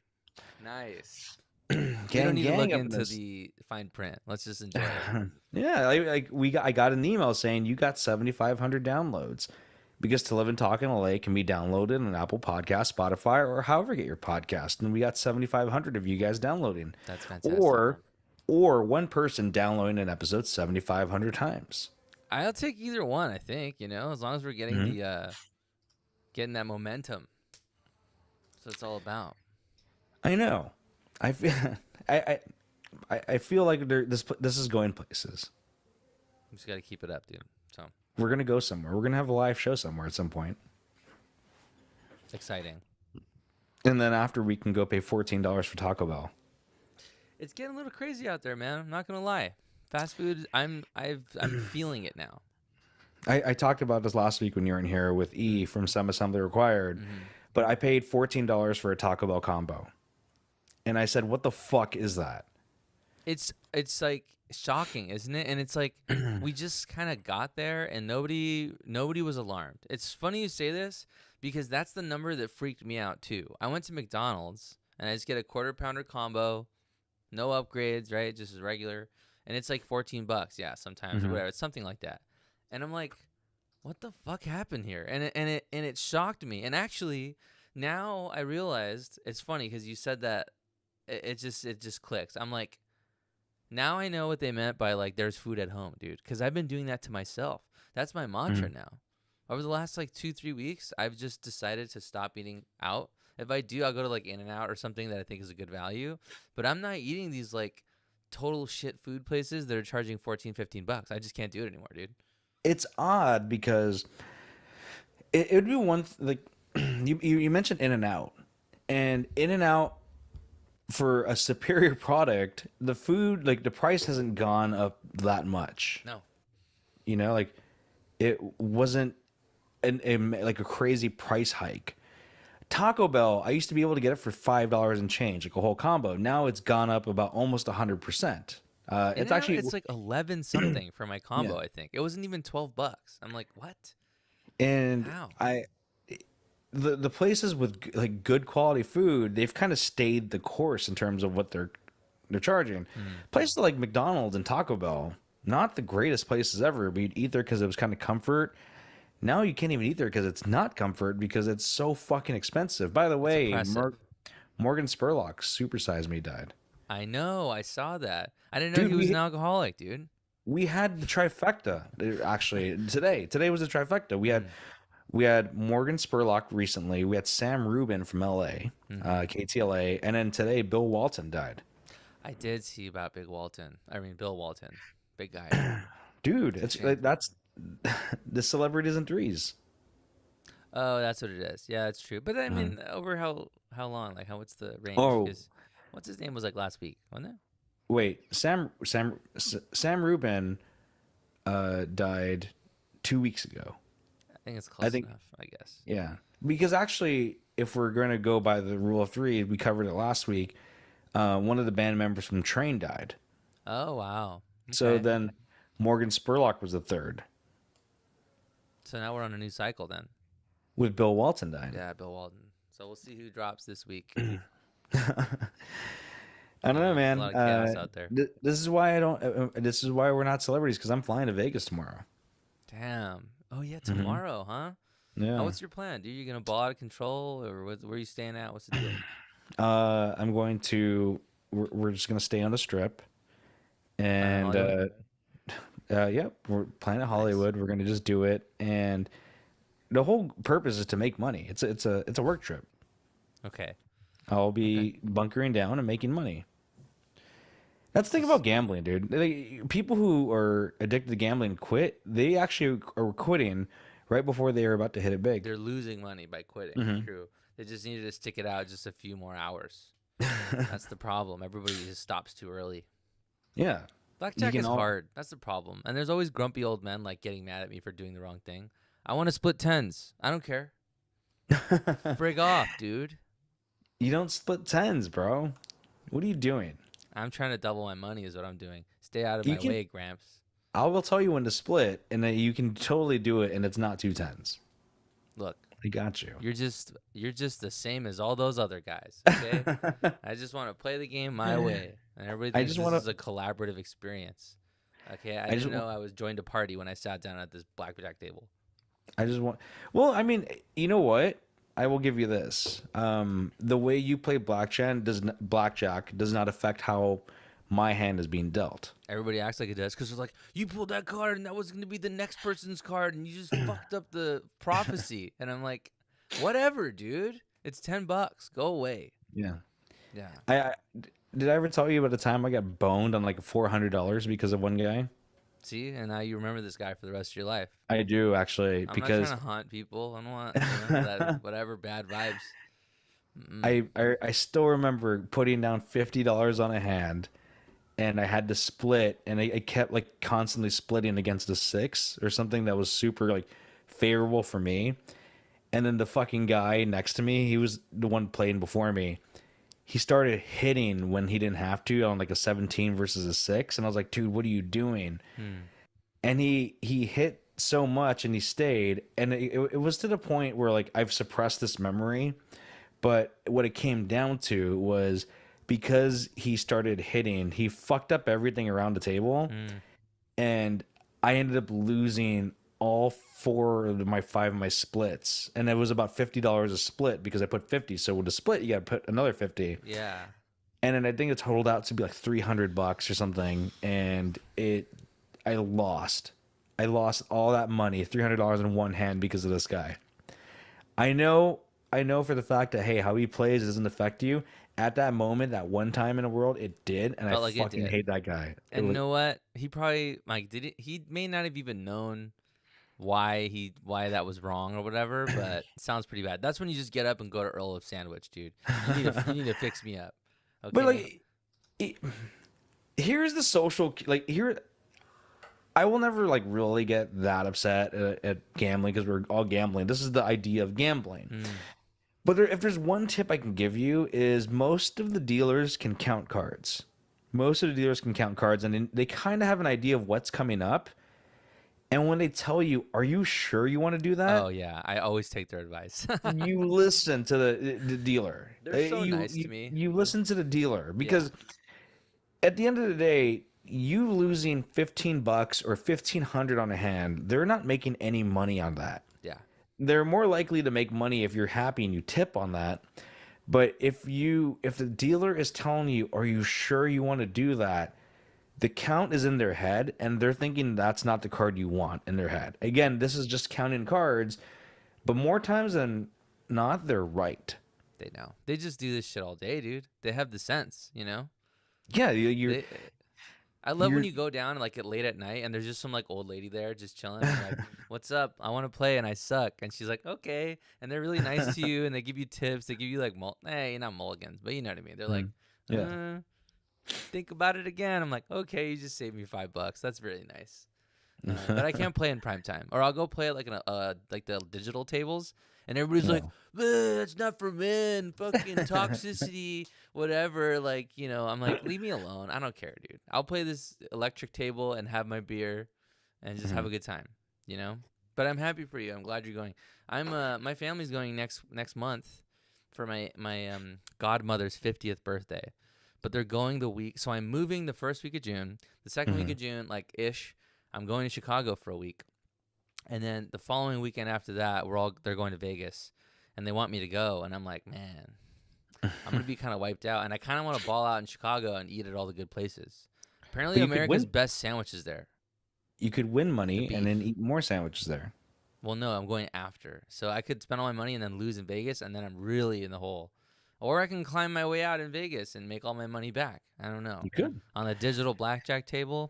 nice. Gang, We don't need to look up in into this. the fine print. Let's just enjoy it. Yeah, I got an email saying you got 7,500 downloads because To Live and Talk in LA can be downloaded on Apple Podcast, Spotify, or however you get your podcast, and we got 7,500 of you guys downloading, That's fantastic. or one person downloading an episode 7,500 times. I'll take either one. I think as long as we're getting Mm-hmm. getting that momentum. That's what it's all about. I know. I feel I feel like this is going places. We just got to keep it up, dude. So We're gonna go somewhere. We're gonna have a live show somewhere at some point, exciting. and then after we can go pay $14 for Taco Bell. It's getting a little crazy out there, man. I'm not gonna lie. Fast food, I'm feeling it now. I talked about this last week when you were in here with E from Some Assembly Required, but I paid $14 for a Taco Bell combo, and I said, "What the fuck is that?" It's like shocking, isn't it? And it's like we just kind of got there, and nobody was alarmed. It's funny you say this because that's the number that freaked me out too. I went to McDonald's and I just get a quarter pounder combo, no upgrades, right? Just as regular, and it's like $14. Yeah, sometimes or Mhm. whatever. It's something like that, and I'm like, what the fuck happened here? And it shocked me. And actually, now I realized it's funny because you said that it just clicks. I'm like, now I know what they meant by like there's food at home, dude. Because I've been doing that to myself. That's my mantra Mhm. now. Over the last like 2-3 weeks, I've just decided to stop eating out. If I do, I'll go to like In and Out or something that I think is a good value. But I'm not eating these like total shit food places that are charging 14, $15. I just can't do it anymore, dude. It's odd because it would be like you mentioned In and In and Out for a superior product, the food like the price hasn't gone up that much. No. Like it wasn't like a crazy price hike. Taco Bell, I used to be able to get it for $5 and change, like a whole combo. Now it's gone up about almost 100%. In It's and Out, actually it's like 11 something for my yeah, combo, I think. It wasn't even $12. I'm like, what? and How? the places with like good quality food, they've kind of stayed the course in terms of what they're charging. Hmm. Places like McDonald's and Taco Bell, not the greatest places ever, but you'd eat there because it was kind of comfort. Now you can't even eat there because it's not comfort because it's so fucking expensive. By the It's way, oppressive. Morgan Spurlock, Supersize Me, died. I know. I saw that. I didn't know Dude, he was an alcoholic, dude. we had the trifecta actually today. Today was the trifecta. We had Morgan Spurlock recently. We had Sam Rubin from LA, Mm-hmm. KTLA, and then today Bill Walton died. I did see about Big Walton. I mean, Bill Walton. Big guy. Dude, It's a it's shame. that's the celebrities and threes. Oh, that's what it is. Yeah, it's true. But I Mhm. mean, over how long? Like, what's the range? Oh, Because what's his name was like last week, wasn't it? wait, Sam Rubin died 2 weeks ago. I think it's I close think enough, I guess. yeah, because actually, if we're going to go by the rule of three, we covered it last week. One of the band members from Train died. Oh, wow. So Okay. then Morgan Spurlock was the third, So now we're on a new cycle then. with Bill Walton dying. Yeah, Bill Walton. So we'll see who drops this week. I don't know, There's a man. lot of chaos out there. This is why I don't. This is why we're not celebrities because I'm flying to Vegas tomorrow. Damn. Oh yeah, Hmm. tomorrow, huh? Yeah. What's your plan, dude? You gonna ball out of control, or where you staying at? What's the deal? I'm going to. We're just gonna stay on the strip, Planet and Hollywood. yeah, we're Planet Nice. Hollywood. We're gonna just do it, and the whole purpose is to make money. It's a work trip. Okay. I'll Okay. be bunkering down and making money. That's the thing This about gambling, dude. People who are addicted to gambling and quit, they actually are quitting right before they are about to hit it big. they're losing money by quitting. Hmm. True. They just needed to stick it out just a few more hours. That's the problem. Everybody just stops too early. Yeah, you Blackjack can is all. hard. That's the problem. And there's always grumpy old men like getting mad at me for doing the wrong thing. I want to split tens. I don't care. Frig off, dude. You don't split tens, bro. What are you doing? I'm trying to double my money, is what I'm doing. Stay out of You my can. way, Gramps. I will tell you when to split, and then you can totally do it, and it's not two tens. Look, I got you. you're just the same as all those other guys. Okay. I just want to play the game my way, and everybody I thinks just this want is to. a collaborative experience. Okay, I I just didn't want. know I was joined a party when I sat down at this blackjack table. I just want. Well, I mean, you know what? I will give you this. The way you play blackjack does not affect how my hand is being dealt. Everybody acts like it does because they're like, you pulled that card and that was going to be the next person's card and you just fucked up the prophecy. And I'm like, whatever, dude. It's $10. Go away. Yeah. Yeah. I did I ever tell you about the time I got boned on like $400 because of one guy? See, and now you remember this guy for the rest of your life. I do actually I'm not trying because to haunt people. I don't want, that whatever bad vibes. Mm-mm. I still remember putting down $50 on a hand, and I had to split, and I kept like constantly splitting against a six or something that was super like favorable for me. And then the fucking guy next to me, he was the one playing before me. he started hitting when he didn't have to on like a 17 versus a 6, and I was like, dude, what are you doing? Hmm. And he hit so much and he stayed, and it was to the point where like I've suppressed this memory, but what it came down to was because he started hitting, he fucked up everything around the table, Hmm. and I ended up losing all four of my five of my splits, and it was about $50 a split because I put 50. So with a split, you got to put another 50, Yeah. and then I think it totaled out to be like $300 or something, and I lost. I lost all that money, $300 in one hand because of this guy. I know, I know for the fact that hey, how he plays doesn't affect you. At that moment, that one time in the world, it did, and I Felt like it fucking did. hate that guy. It And you was know what? He probably like did it. He may not have even known why that was wrong or whatever, but it sounds pretty bad. That's when you just get up and go to Earl of Sandwich, dude. You need to fix me up. but Okay. like it, here's the social like here I will never like really get that upset at gambling because we're all gambling. This is the idea of gambling. Mm, But if there's one tip I can give you is most of the dealers can count cards. Most of the dealers can count cards, and they kind of have an idea of what's coming up. And when they tell you, "Are you sure you want to do oh that?" yeah, I always take their advice. You listen to the dealer. They're so nice to me. You listen to the dealer Yeah. because at the end of the day, you losing $15 or 1,500 on a hand, they're not making any money on that. Yeah. They're more likely to make money if you're happy and you tip on that. But if the dealer is telling you, "Are you sure you want to do that?" The count is in their head and they're thinking that's not the card you want in their head. Again, this is just counting cards, but more times than not, they're right. They know. They just do this shit all day, dude. They have the sense, you know? Yeah, They I love when you're you go down like at late at night and there's just some like old lady there just chilling. And you're like, "What's up? I want to play and I suck." And she's like, "Okay." And they're really nice to you and they give you tips. They give you like not mulligans, but you know what I mean. They're like, Mhm. Yeah. think about it again. I'm like, "Okay, you just saved me $5. That's really nice." But I can't play in prime time, or I'll go play at like like the digital tables, and everybody's like, Yeah. "That's not for men, fucking toxicity, whatever." Like, I'm like, leave me alone. I don't care, dude. I'll play this electric table and have my beer, and just have Mhm. a good time, you know. But I'm happy for you. I'm glad you're going. My family's going next month for my godmother's 50th birthday, but they're going the week. So I'm moving the first week of June, the second week Mhm. of June, like ish. I'm going to Chicago for a week, and then the following weekend after that, they're going to Vegas, and they want me to go, and I'm like, man, I'm gonna be kind of wiped out, and I kind of want to ball out in Chicago and eat at all the good places. Apparently, But you could America's win. best sandwiches there. You could win The money and then beef. eat more sandwiches there. Well, no, I'm going after, so I could spend all my money and then lose in Vegas, and then I'm really in the hole. Or I can climb my way out in Vegas and make all my money back. I don't know. You could. On the digital blackjack table,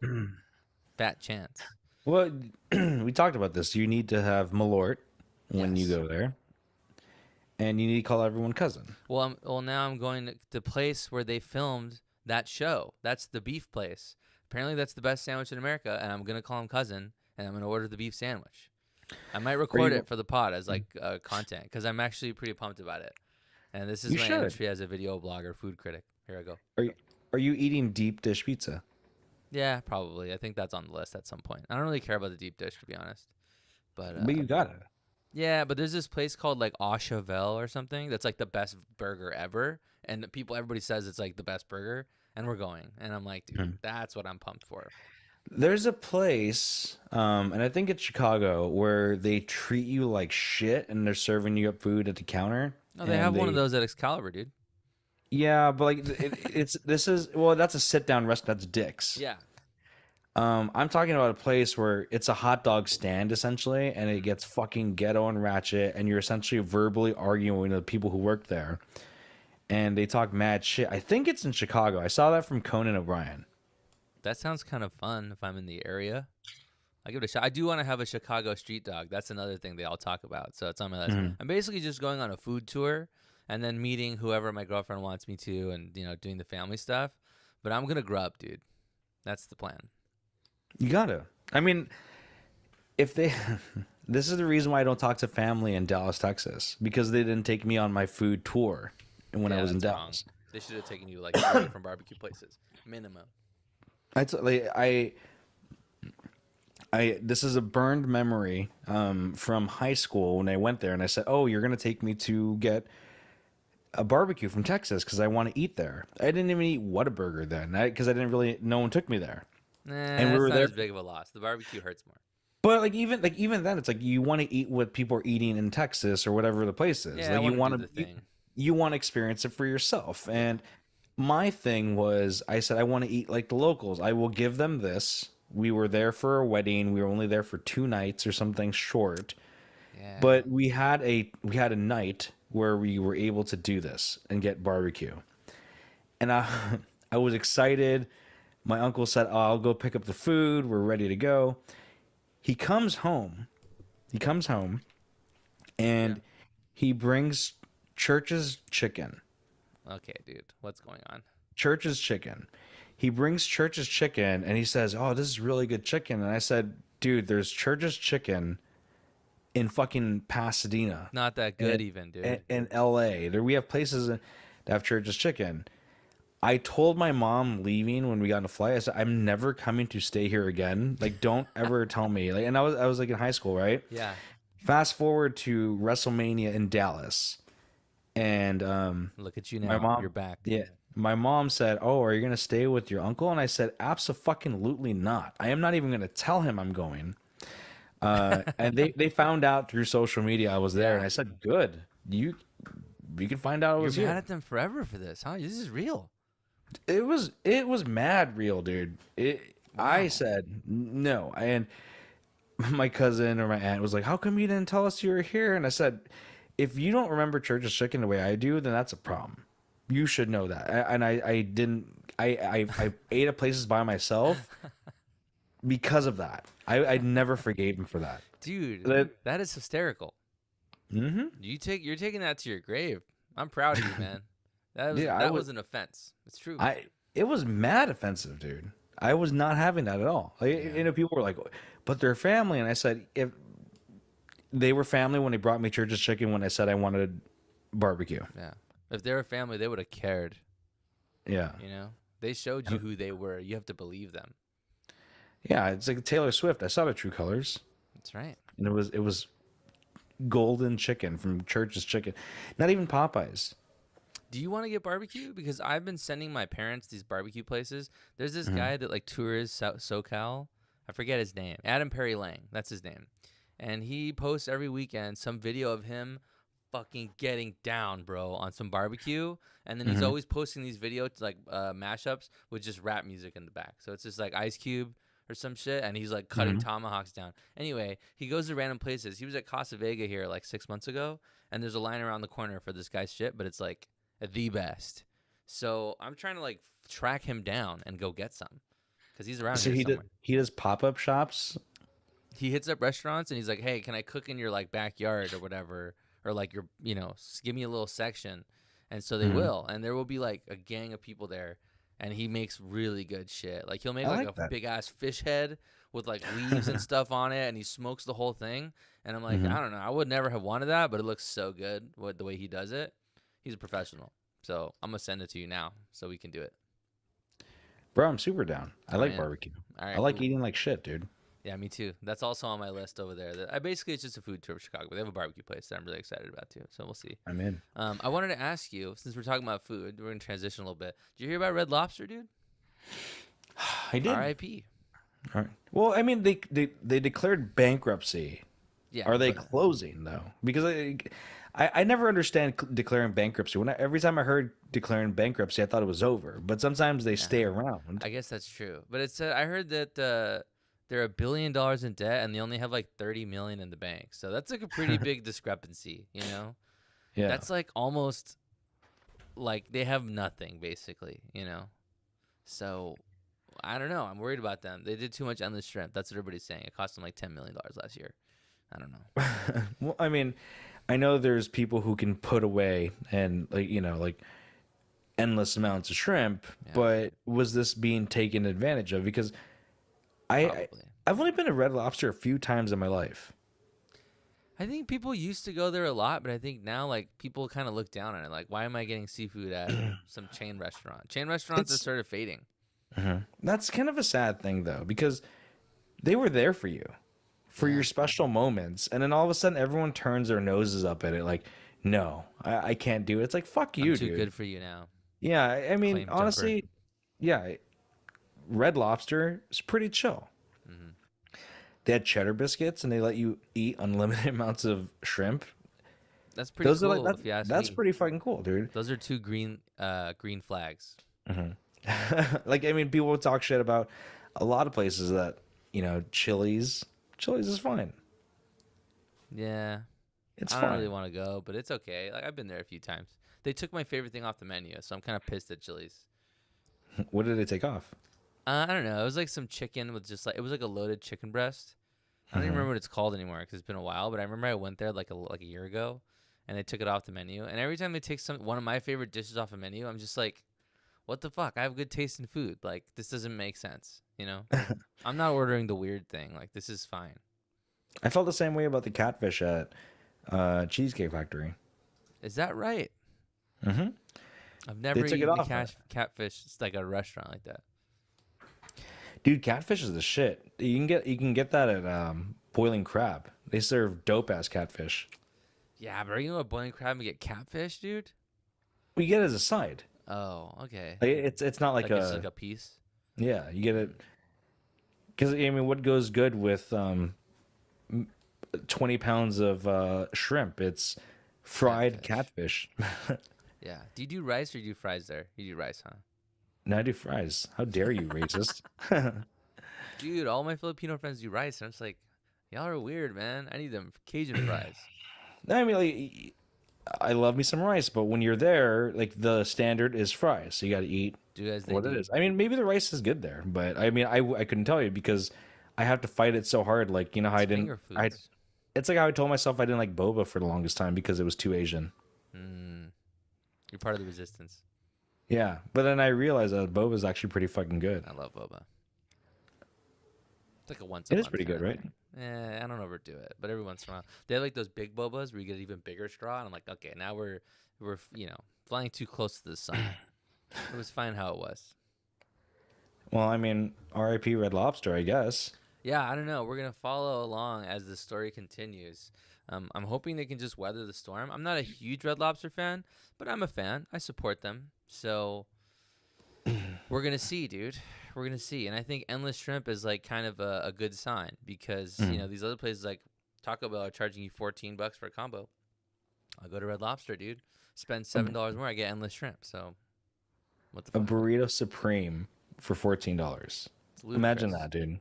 fat chance. Well, we talked about this. You need to have Malort when you Yes. go there, and you need to call everyone cousin. Well, now I'm going to the place where they filmed that show. That's the beef place. Apparently, that's the best sandwich in America, and I'm gonna call him cousin, and I'm gonna order the beef sandwich. I might Are record you? it for the pod as like content because I'm actually pretty pumped about it. And this is You my should. entry as a video blogger, food critic. Here I go. Are you? Are you eating deep dish pizza? Yeah, probably. I think that's on the list at some point. I don't really care about the deep dish to be honest, but But you got it. yeah, but there's this place called like Au Cheval or something that's like the best burger ever, and everybody says it's like the best burger, and we're going, and I'm like, dude, Mhm. that's what I'm pumped for. There's a place, and I think it's Chicago, where they treat you like shit, and they're serving you up food at the counter, Oh, they and have one of those at Excalibur, dude. yeah, but like it's this is well, that's a sit down restaurant. That's Dick's. Yeah. I'm talking about a place where it's a hot dog stand essentially, and it gets fucking ghetto and ratchet, and you're essentially verbally arguing with the people who work there, and they talk mad shit. I think it's in Chicago. I saw that from Conan O'Brien. That sounds kind of fun if I'm in the area. I give it a shot. I do want to have a Chicago street dog. That's another thing they all talk about. So it's on my list. Mhm. I'm basically just going on a food tour and then meeting whoever my girlfriend wants me to and, doing the family stuff. But I'm going to grub, dude. That's the plan. You gotta. I mean, if they, this is the reason why I don't talk to family in Dallas, Texas, because they didn't take me on my food tour when I Yeah, was in that's wrong. Dallas. They should have taken you like 3 different barbecue places, minimum. Like I this is a burned memory from high school when I went there and I said, "Oh, you're gonna take me to get a barbecue from Texas because I want to eat there." I didn't even eat Whataburger then because I didn't really. No one took me there, Nah, and we that's were not there. as big of a loss. The barbecue hurts more. But even then, it's like you want to eat what people are eating in Texas or whatever the place is. Yeah, I Like you want to do want the to thing. you want to experience it for yourself. Yeah, And my thing was, I said I want to eat like the locals. I will give them this. We were there for a wedding. We were only there for 2 nights or something short. yeah. But we had a night where we were able to do this and get barbecue. And I I was excited. My uncle said, "Oh, I'll go pick up the food. We're ready to go." He comes home. He comes home Yeah. and he brings Church's chicken. Okay, dude. What's going on? Church's chicken. He brings Church's chicken and he says, "Oh, this is really good chicken." And I said, "Dude, there's Church's chicken in fucking Pasadena Not that good, and even, dude. in LA. There we have places that have Church's chicken." I told my mom leaving when we got on a flight, I said, "I'm never coming to stay here again. Like, don't ever tell me." Like, and I was like in high school, right? Yeah. Fast forward to WrestleMania in Dallas, and Look at you my now. mom, You're back. yeah, my mom said, "Oh, are you gonna stay with your uncle?" And I said, "Absolutely not. I am not even gonna tell him I'm going." And they found out through social media I was there, and Yeah. I said, "Good, you can find out I You're was mad here." at them forever for this, huh? This is real. It was mad real, dude. I Wow. said no, and my cousin or my aunt was like, "How come you didn't tell us you were here?" And I said, "If you don't remember Church's Chicken the way I do, then that's a problem. You should know that." And I didn't. I ate at places by myself because of that. I never forgave him for that. Dude, That that is hysterical. hmm You're taking that to your grave. I'm proud of you, man. Yeah, I That was was an offense. It's true. I it was mad offensive, dude. I was not having that at all. Like, Yeah. people were like, "But they're family," and I said, "If they were family when they brought me Church's Chicken when I said I wanted barbecue." Yeah. If they were family, they would have cared, Yeah, you know? They showed you who they were. You have to believe them. yeah, it's like Taylor Swift. I saw the true colors, That's right. and it was golden chicken from Church's Chicken, not even Popeyes. Do you want to get barbecue? Because I've been sending my parents these barbecue places. There's this Mhm. guy that like tours SoCal. I forget his name. Adam Perry Lang. That's his name. And he posts every weekend some video of him fucking getting down, bro, on some barbecue. And then he's Mhm. always posting these videos like mashups with just rap music in the back. So it's just like Ice Cube or some shit, and he's like cutting Mhm. tomahawks down. Anyway, he goes to random places. He was at Casa Vega here like 6 months ago, and there's a line around the corner for this guy's shit, but it's like the best. So I'm trying to like track him down and go get some because he's around So here he somewhere. does pop-up shops. He hits up restaurants and he's like, "Hey, can I cook in your like backyard or whatever, or like your, give me a little section." And so they Mhm. will, and there will be like a gang of people there, and he makes really good shit. Like he'll make I like a like that. big ass fish head with like leaves and stuff on it, and he smokes the whole thing. And I'm like, Mhm. I don't know, I would never have wanted that, but it looks so good the way he does it. He's a professional, so I'm gonna send it to you now so we can do it. Bro, I'm super down. I I'm like in. barbecue. All I right, like cool. eating like shit, dude. Yeah, me too. That's also on my list over there. I basically it's just a food tour of Chicago, but they have a barbecue place that I'm really excited about too. So we'll see. I'm in. I wanted to ask you, since we're talking about food, we're gonna transition a little bit. Did you hear about Red Lobster, dude? I did. R.I.P. All right. Well, I mean, they declared bankruptcy. Yeah, Are they but closing though? Because I never understand declaring bankruptcy. Every time I heard declaring bankruptcy, I thought it was over. But sometimes they yeah, stay around. I guess that's true. But it's I heard that they're $1 billion in debt and they only have like 30 million in the bank. So that's like a pretty big discrepancy, you know? Yeah. That's like almost like they have nothing basically, you know? So I don't know. I'm worried about them. They did too much endless shrimp. That's what everybody's saying. It cost them like $10 million last year. I don't know. Well, I mean, I know there's people who can put away and like endless amounts of shrimp, Yeah, but was this being taken advantage of? Because I probably. I've only been to Red Lobster a few times in my life. I think people used to go there a lot, but I think now like people kind of look down on it. Like, why am I getting seafood at some chain restaurant? Chain restaurants are It's sort of fading. That's kind of a sad thing though, because they were there for you, for your Yeah, special moments, and then all of a sudden everyone turns their noses up at it like, no, I can't do it. It's like, fuck I'm you, too dude. good for you now. Yeah, I mean, Claim jumper. honestly, yeah, Red Lobster is pretty chill. Hmm. They had cheddar biscuits and they let you eat unlimited amounts of shrimp. That's pretty Those are like cool, that. if you ask That's me. pretty fucking cool, dude. Those are two green flags. Like, I mean, people would talk shit about a lot of places that, Chili's is fine. Yeah, It's I don't really fine. want to go, but it's okay. Like I've been there a few times. They took my favorite thing off the menu, so I'm kind of pissed at Chili's. What did it take off? I don't know. It was like some chicken with just like it was like a loaded chicken breast. I don't even Hmm. remember what it's called anymore because it's been a while. But I remember I went there like a year ago, and they took it off the menu. And every time they take one of my favorite dishes off a menu, I'm just like, what the fuck? I have good taste in food. Like this doesn't make sense. You know, I'm not ordering the weird thing. Like this is fine. I felt the same way about the catfish at Cheesecake Factory. Is that right? Hmm. I've They never took it eaten a off. catfish. It's like a restaurant like that. Dude, catfish is the shit. You can get that at Boiling Crab. They serve dope ass catfish. Yeah, but are you gonna go boiling crab and get catfish, dude? We get it as a side. Oh, okay. Like, it's not like Like it's a like a piece. yeah. You get it because I mean, what goes good with 20 pounds of shrimp? It's fried Catfish. catfish. Yeah. Do you do rice or do you do fries there? You do rice, huh? Now I do fries. How dare you, racist? Dude, all my Filipino friends do rice, and I'm just like, y'all are weird, man. I need them Cajun fries. No, I mean, like, I love me some rice, but when you're there, like the standard is fries. So you got to eat Do as they what it do. is. I mean, maybe the rice is good there, but I mean, I couldn't tell you because I have to fight it so hard. Like, how It's I didn't. finger I foods. It's like how I told myself I didn't like boba for the longest time because it was too Asian. Mm, you're part of the resistance. Yeah, but then I realized that boba is actually pretty fucking good. I love boba. It's like a once a It is month pretty kind good, of right? thing. I don't overdo it, but every once in a while they have like those big bobas where you get an even bigger straw, and I'm like, okay, now we're flying too close to the sun. It was fine how it was. Well, I mean, R.I.P. Red Lobster, I guess. Yeah, I don't know. We're gonna follow along as the story continues. I'm hoping they can just weather the storm. I'm not a huge Red Lobster fan, but I'm a fan. I support them. So we're gonna see, dude. We're gonna see, and I think endless shrimp is like kind of a good sign because Mm. these other places like Taco Bell are charging you $14 for a combo. I'll go to Red Lobster, dude. Spend A, $7 more, I get endless shrimp. So what the a fuck? burrito supreme for $14. It's Imagine ludicrous, that, dude.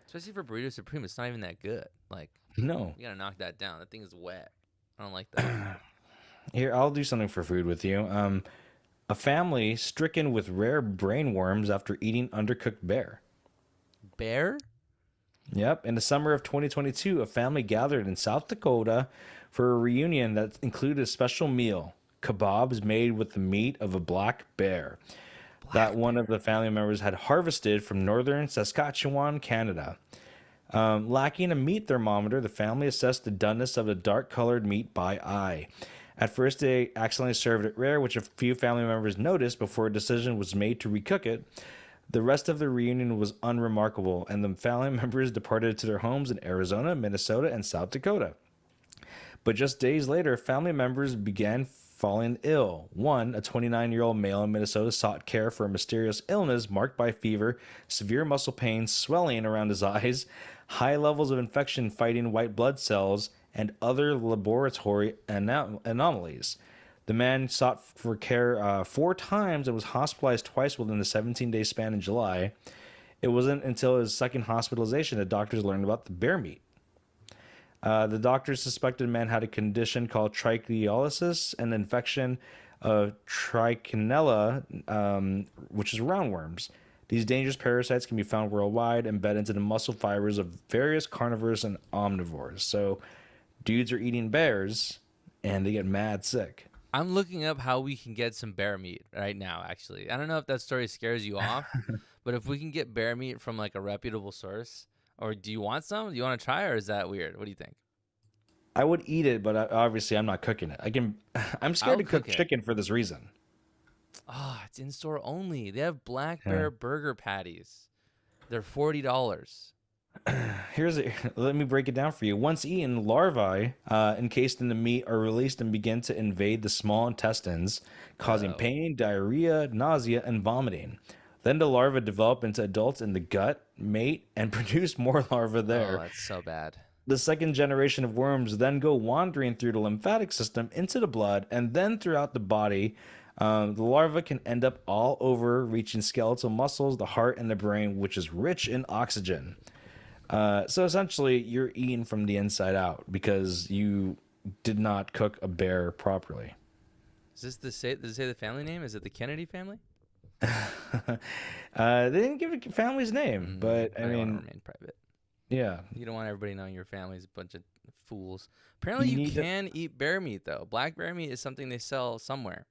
especially for burrito supreme. It's not even that good. Like No. you gotta knock that down. That thing is wet. I don't like that. Here, I'll do something for food with you. A family stricken with rare brain worms after eating undercooked bear. Bear? Yep. In the summer of 2022, a family gathered in South Dakota for a reunion that included a special meal kebabs made with the meat of a black bear that Black one of bear. the family members had harvested from northern Saskatchewan, Canada. Lacking a meat thermometer, the family assessed the doneness of the dark colored meat by eye. At first, they accidentally served it rare, which a few family members noticed before a decision was made to recook it. The rest of the reunion was unremarkable, and the family members departed to their homes in Arizona, Minnesota, and South Dakota. But just days later, family members began falling ill. One, a 29-year-old male in Minnesota, sought care for a mysterious illness marked by fever, severe muscle pain, swelling around his eyes, high levels of infection fighting white blood cells, and other laboratory anomalies. The man sought for care 4 times and was hospitalized twice within the 17-day span in July. It wasn't until his second hospitalization that doctors learned about the bear meat. The doctors suspected the man had a condition called trichinosis, an infection of trichinella, which is roundworms. These dangerous parasites can be found worldwide, embedded into the muscle fibers of various carnivores and omnivores. So, dudes are eating bears, and they get mad sick. I'm looking up how we can get some bear meat right now, actually. I don't know if that story scares you off, but if we can get bear meat from like a reputable source, or do you want some? Do you want to try, or is that weird? What do you think? I would eat it, but obviously I'm not cooking it. I can. I'm scared I'll to cook cook it. chicken for this reason. Ah, it's in store only. They have Black Yeah. Bear burger patties. They're $40. Let me break it down for you. Once eaten, larvae encased in the meat are released and begin to invade the small intestines, causing Uh-oh. pain, diarrhea, nausea, and vomiting. Then the larvae develop into adults in the gut, mate, and produce more larvae Oh, there. that's so bad. The second generation of worms then go wandering through the lymphatic system into the blood and then throughout the body. The larva can end up all over, reaching skeletal muscles, the heart, and the brain, which is rich in oxygen. So essentially, you're eating from the inside out because you did not cook a bear properly. Does it say the family name? Is it the Kennedy family? They didn't give a family's name, but I They want to mean, remain private. yeah, You don't want everybody knowing your family's a bunch of fools. Apparently, you you need to. can eat bear meat though. Black bear meat is something they sell somewhere.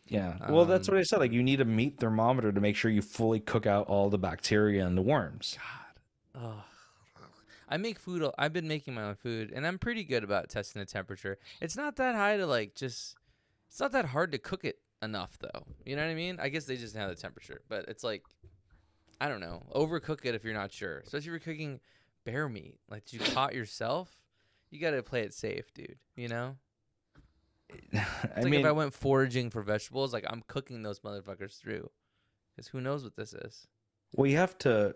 Yeah, well, that's Um, what I said. Like, you need a meat thermometer to make sure you fully cook out all the bacteria and the worms. God, ugh. I make food. I've been making my own food, and I'm pretty good about testing the temperature. It's not that high to like just. It's not that hard to cook it enough though. You know what I mean? I guess they just have the temperature, but it's like I don't know. Overcook it if you're not sure, especially if you're cooking bear meat like you caught yourself. You got to play it safe, dude. You know? I It's like if mean, I went foraging for vegetables, like I'm cooking those motherfuckers through. Because who knows what this is? well, you have to.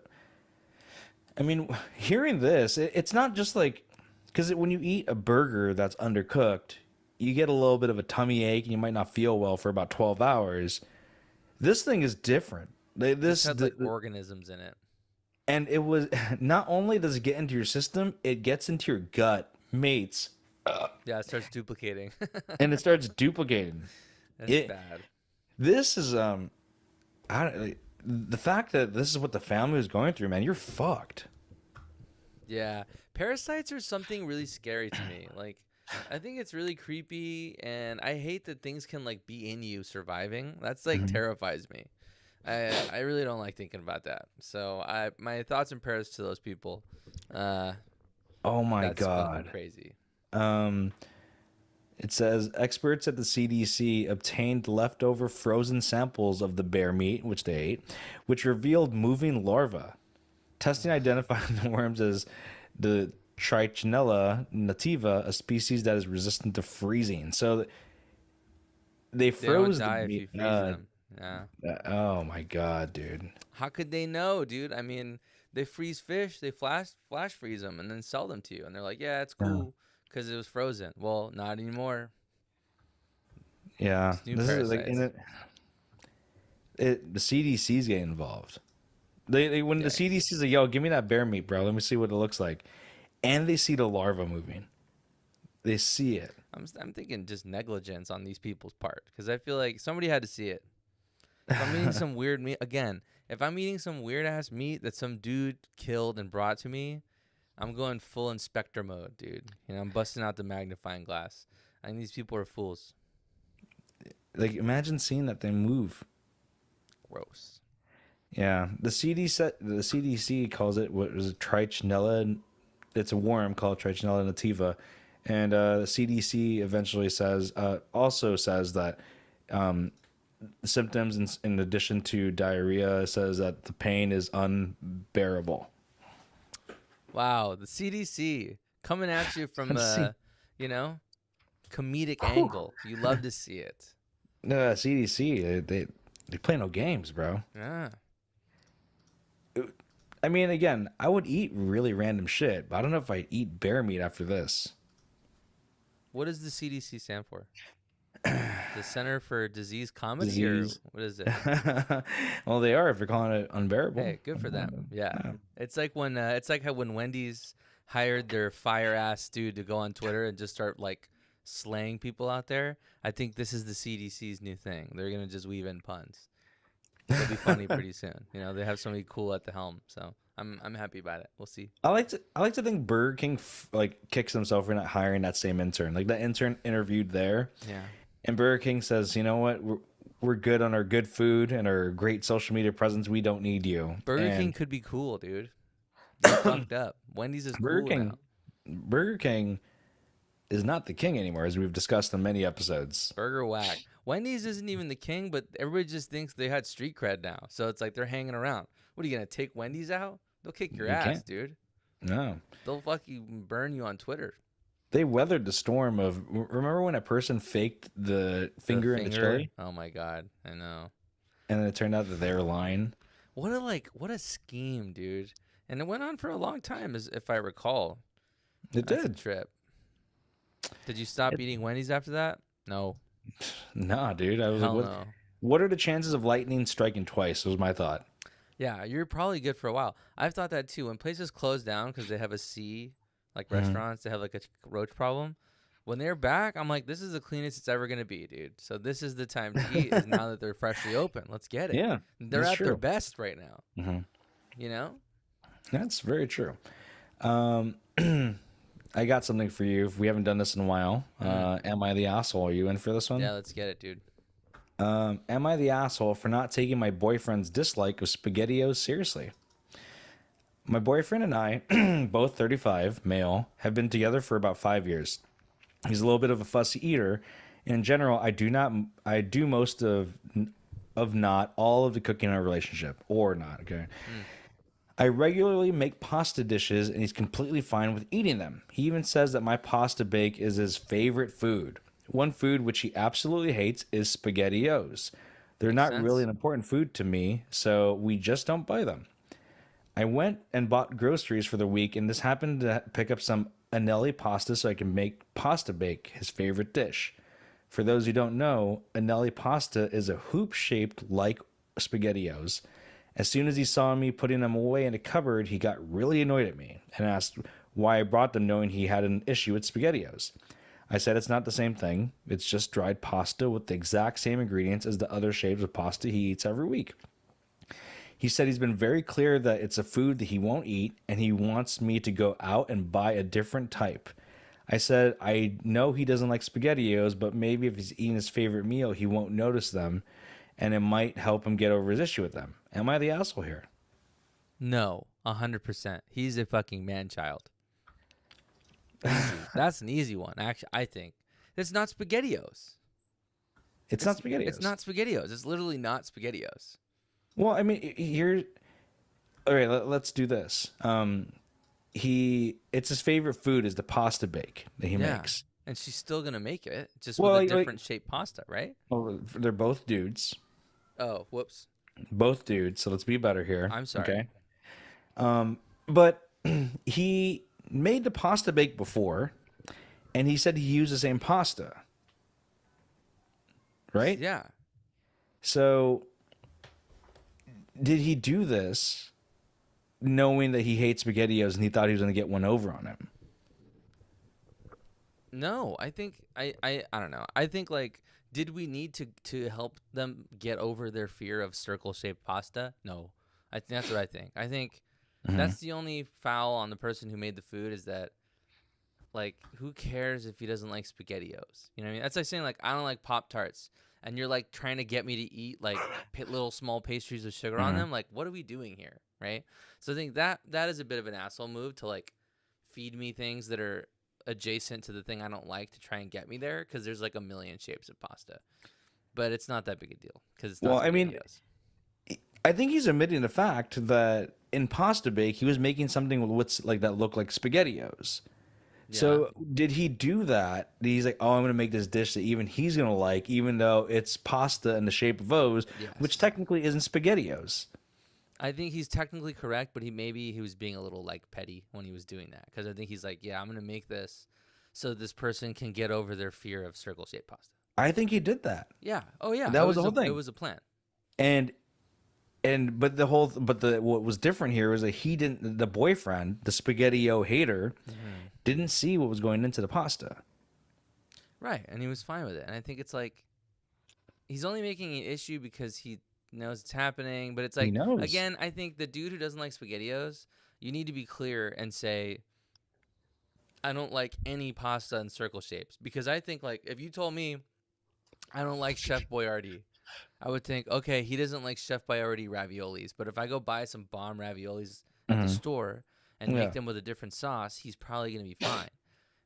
I mean, hearing this, it's not just like because when you eat a burger that's undercooked, you get a little bit of a tummy ache and you might not feel well for about 12 hours. This thing is different. This had like organisms in it. And it was not only does it get into your system, it gets into your gut, mates, Yeah, it starts duplicating. and it starts duplicating. That's It bad. this is the fact that this is what the family was going through, man, you're fucked. Yeah, parasites are something really scary to me. Like, I think it's really creepy, and I hate that things can like be in you surviving. That's like Mhm. terrifies me. I really don't like thinking about that. So my thoughts and prayers to those people. Uh, Oh my that's fucking god. crazy. Um, it says experts at the CDC obtained leftover frozen samples of the bear meat, which they ate, which revealed moving larvae. Testing identified the worms as the Trichinella nativa, a species that is resistant to freezing. So they They don't froze the die if meat. you freeze them. Yeah. Oh my god, dude. How could they know, dude? I mean, they freeze fish, they flash freeze them, and then sell them to you, and they're like, "Yeah, it's Yeah. cool because it was frozen." Well, not anymore. Yeah, It's new this is like parasites. the CDC's getting involved. They when the Yikes. CDC's like, "Yo, give me that bear meat, bro. Let me see what it looks like," and they see the larva moving. They see it. I'm thinking just negligence on these people's part because I feel like somebody had to see it. If I'm eating some weird meat again, if I'm eating some weird ass meat that some dude killed and brought to me, I'm going full inspector mode, dude. You know, I'm busting out the magnifying glass. I think these people are fools. Like, imagine seeing that thing move. Gross. Yeah, the CDC calls it what was it, Trichinella. It's a worm called Trichinella nativa, and the CDC eventually also says that symptoms in addition to diarrhea says that the pain is unbearable. Wow, the CDC coming at you from Let's see. a, you know, comedic Whew. angle. You love to see it. CDC, they play no games, bro. Yeah. I mean, again, I would eat really random shit, but I don't know if I'd eat bear meat after this. What does the CDC stand for? The Center for Disease Comedy, or Disease. what is it? Well, they are if you're calling it unbearable. Hey, good for them. Yeah, Yeah. it's like how when Wendy's hired their fire ass dude to go on Twitter and just start like slaying people out there. I think this is the CDC's new thing. They're gonna just weave in puns. It'll be funny pretty soon. You know, they have somebody cool at the helm, so I'm happy about it. We'll see. I like to think Burger King like kicks himself for not hiring that same intern. Like that intern interviewed there, Yeah. and Burger King says, "You know what? We're good on our good food and our great social media presence. We don't need you." Burger King And could be cool, dude. They fucked up. Wendy's is Burger cool King, now. Burger King is not the king anymore, as we've discussed in many episodes. Burger whack. Wendy's isn't even the king, but everybody just thinks they had street cred now. So it's like they're hanging around. What are you gonna take Wendy's out? They'll kick your You ass, can't. dude. No. They'll fucking burn you on Twitter. They weathered the storm of. Remember when a person faked the finger in the chili, Oh my god, I know. and then it turned out that they were lying? What a scheme, dude. And it went on for a long time, as if I recall. It That's a did. trip. Did you stop eating Wendy's after that? No. Nah, dude. I was Hell like, no. what are the chances of lightning striking twice? Was my thought. Yeah, you're probably good for a while. I've thought that too. When places close down because they have a C, like restaurants, they have like a roach problem. When they're back, I'm like, this is the cleanest it's ever gonna be, dude. So this is the time to eat. Is now that they're freshly open. Let's get it. Yeah, They're that's at their true. best right now. Mhm. You know? That's very true. I got something for you. If we haven't done this in a while, am I the asshole? Are you in for this one? Yeah, let's get it, dude. Am I the asshole for not taking my boyfriend's dislike of SpaghettiOs seriously? My boyfriend and I, both 35, male, have been together for about 5 years. He's a little bit of a fussy eater. In general, I do most of not all of the cooking in our relationship, or not. Okay. I regularly make pasta dishes, and he's completely fine with eating them. He even says that my pasta bake is his favorite food. One food which he absolutely hates is SpaghettiOs. They're not sense. really an important food to me, so we just don't buy them. I went and bought groceries for the week, and this happened to pick up some Anelli pasta so I can make pasta bake, his favorite dish. For those who don't know, Anelli pasta is a hoop shaped like SpaghettiOs. As soon as he saw me putting them away in a cupboard, he got really annoyed at me and asked why I brought them, knowing he had an issue with SpaghettiOs. I said it's not the same thing. It's just dried pasta with the exact same ingredients as the other shapes of pasta he eats every week. He said he's been very clear that it's a food that he won't eat, and he wants me to go out and buy a different type. I said I know he doesn't like SpaghettiOs, but maybe if he's eating his favorite meal, he won't notice them, and it might help him get over his issue with them. Am I the asshole here? No, 100%. He's a fucking man-child. Easy. That's an easy one, actually, I think. It's not SpaghettiOs. It's not SpaghettiOs. It's not SpaghettiOs. It's literally not SpaghettiOs. Well, I mean, here. All right, let's do this. It's his favorite food is the pasta bake that he makes. And she's still going to make it, just Well, with a like- different shaped pasta, right? Well, they're both dudes. Oh, whoops. Both dudes. So let's be better here. I'm sorry. Okay. But he made the pasta bake before, and he said he used the same pasta. Right? Yeah. So did he do this knowing that he hates SpaghettiOs and he thought he was going to get one over on him? No, I think I don't know. I think like did we need to help them get over their fear of circle-shaped pasta? No. I think that's what I think. I think that's the only foul on the person who made the food is that like who cares if he doesn't like SpaghettiOs? You know what I mean? That's like saying like I don't like Pop-Tarts and you're like trying to get me to eat like little small pastries with sugar on them. Like what are we doing here, right? So I think that is a bit of an asshole move to like feed me things that are adjacent to the thing I don't like to try and get me there because there's like a million shapes of pasta, but it's not that big a deal because it's not. Well, I mean, SpaghettiOs. I think he's admitting the fact that in pasta bake he was making something with like that looked like SpaghettiOs. So did he do that? He's like, oh, I'm going to make this dish that even he's going to like, even though it's pasta in the shape of O's, which technically isn't SpaghettiOs. I think he's technically correct, but he was being a little like petty when he was doing that because I think he's like, yeah, I'm going to make this so this person can get over their fear of circle-shaped pasta. I think he did that. Yeah. Oh yeah. That was the whole thing. It was a plan. But what was different here was that he didn't, the boyfriend, the SpaghettiO hater, didn't see what was going into the pasta. Right, and he was fine with it. And I think it's like he's only making an issue because he knows it's happening. But it's like, again, I think the dude who doesn't like SpaghettiOs, you need to be clear and say, I don't like any pasta in circle shapes. Because I think, like, if you told me I don't like Chef Boyardee, I would think, okay, he doesn't like Chef Boyardee raviolis. But if I go buy some bomb raviolis at the store and make them with a different sauce, he's probably going to be fine.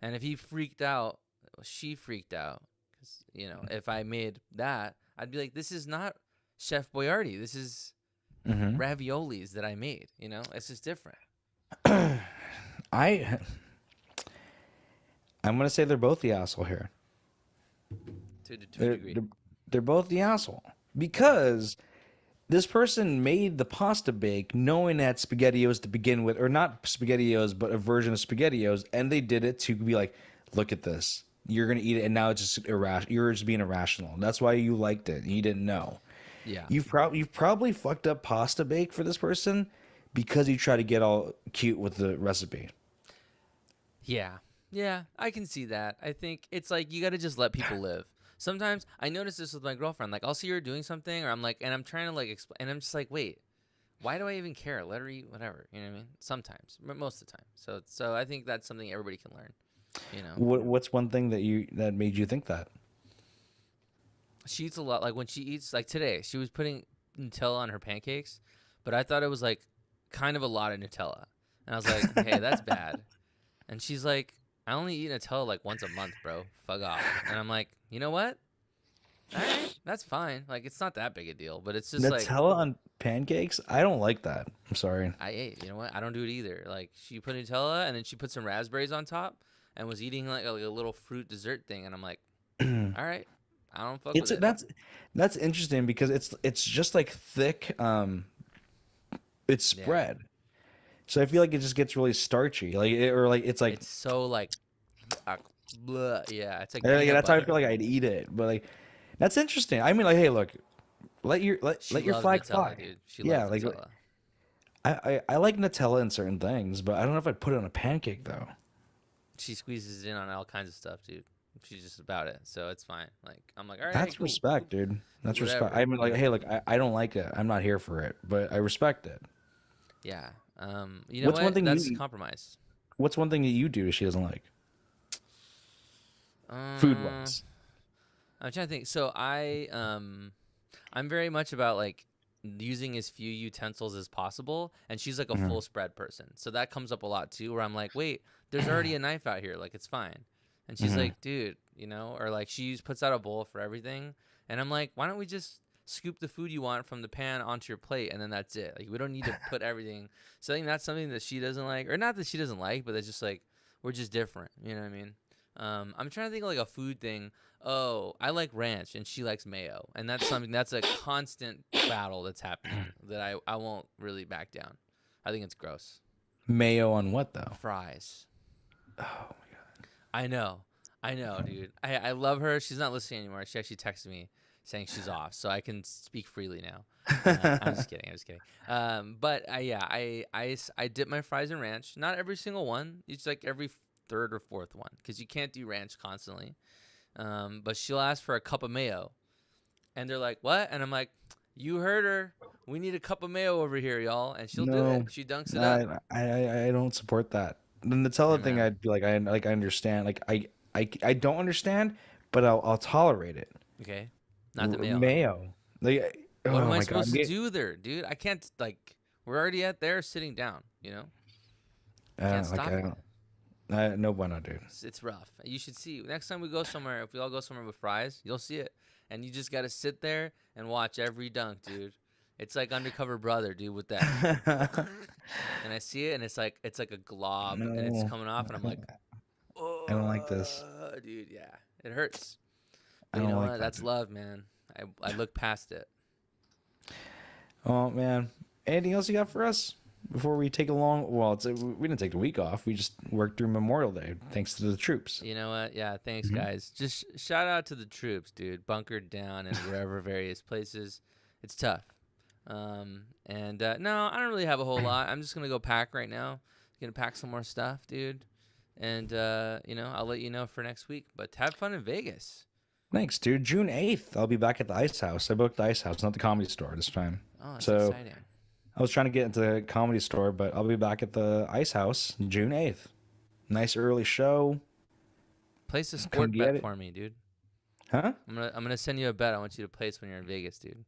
And if he freaked out, she freaked out. Because, if I made that, I'd be like, this is not Chef Boyardee. This is Mm-hmm. raviolis that I made. It's just different. I I'm gonna say they're both the asshole here. To a They're, degree. they're they're both the asshole because this person made the pasta bake knowing that SpaghettiOs to begin with, or not SpaghettiOs, but a version of SpaghettiOs, and they did it to be like, look at this. You're gonna eat it, and now it's just irrational. You're just being irrational. That's why you liked it, and you didn't know. Yeah. You've probably fucked up pasta bake for this person because you try to get all cute with the recipe. Yeah. Yeah, I can see that. I think it's like you got to just let people live. Sometimes I notice this with my girlfriend. Like I'll see her doing something, or I'm like, and I'm trying to like explain, and I'm just like, wait, why do I even care? Let her eat whatever. You know what I mean? Sometimes, but most of the time. So I think that's something everybody can learn. You know, What's one thing that made you think that? she eats a lot. Like when she eats, like today, she was putting Nutella on her pancakes, but I thought it was like kind of a lot of Nutella, and I was like, hey, that's bad. And she's like, I only eat Nutella like once a month, bro. Fuck off. And I'm like, you know what? All right, that's fine. Like, it's not that big a deal, but it's just like, Nutella on pancakes? I don't like that. I'm sorry. I ate. You know what? I don't do it either. Like, she put Nutella and then she put some raspberries on top and was eating like a little fruit dessert thing. And I'm like, all right, I don't fuck with It's it. that's interesting because it's just like thick it's Yeah. spread. So I feel like it just gets really starchy. Or like it's like It's so like, bleh. Yeah, it's like like, peanut that's how I butter. feel like I'd eat it. But like that's interesting. I mean like hey look, She let your loves flag Nutella, fly. dude. She Yeah, loves like Nutella. I like Nutella in certain things, but I don't know if I'd put it on a pancake though. She squeezes it in on all kinds of stuff, dude. She's just about it. So it's fine. Like, I'm like, all right, That's cool. respect, dude. That's respect. Whatever. I mean like hey look, I don't like it. I'm not here for it, but I respect it. Yeah. You know What's one what? thing That's you compromise. What's one thing that you do that she doesn't like? Food Uh, wise. I'm trying to think. So I'm very much about like using as few utensils as possible, and she's like a Mhm. full spread person. So that comes up a lot too, where I'm like, wait, there's already a knife out here, like it's fine. And she's Mhm. like, dude, or like puts out a bowl for everything, and I'm like, why don't we just scoop the food you want from the pan onto your plate, and then that's it. Like we don't need to put everything. So I think that's something that she doesn't like, or not that she doesn't like, but it's just like we're just different. You know what I mean? I'm trying to think of like a food thing. Oh, I like ranch and she likes mayo. And that's something that's a constant battle that's happening that I won't really back down. I think it's gross. Mayo on what though? Fries. Oh I know. I know, dude. I love her. She's not listening anymore. She actually texted me saying she's off, so I can speak freely now. I'm my just kidding. I'm just kidding. But I dip my fries in ranch. Not every single one. It's like every third or fourth one because you can't do ranch constantly. But she'll ask for a cup of mayo, and they're like, "What?" And I'm like, "You heard her. We need a cup of mayo over here, y'all." And she'll do it. No, She dunks it up. I don't support that. The Nutella Hey thing, man. I'd be like, I understand. Like, I don't understand, but I'll tolerate it. Okay. Not the mayo, huh? Mayo, like, What am oh I my God, supposed to do there, dude? I can't like. We're already at there sitting down. Can't like stop I it. don't, no bueno, dude. It's rough. You should see next time we go somewhere. If we all go somewhere with fries, you'll see it, and you just gotta sit there and watch every dunk, dude. It's like Undercover Brother, dude, with that. And I see it, and it's like a glob, and it's No, coming off, and I'm like, I don't like this. oh, dude, yeah, it hurts. I But you don't know like what? that. That's love, man. I look past it. Oh man, anything else you got for us before we take a long? Well, we didn't take the week off. We just worked through Memorial Day thanks to the troops. You know what? Yeah, thanks, Mhm. guys. Just shout out to the troops, dude. Bunkered down in wherever various places. It's tough. And no, I don't really have a whole lot. I'm just gonna go pack right now. Gonna pack some more stuff, dude. And I'll let you know for next week. But have fun in Vegas. Thanks, dude. June 8th, I'll be back at the Ice House. I booked the Ice House, not the Comedy Store this time. Oh, that's So exciting. I was trying to get into the Comedy Store, but I'll be back at the Ice House June 8th. Nice early show. Place a Come sport get bet it. for me, dude. Huh? I'm gonna send you a bet. I want you to place when you're in Vegas, dude.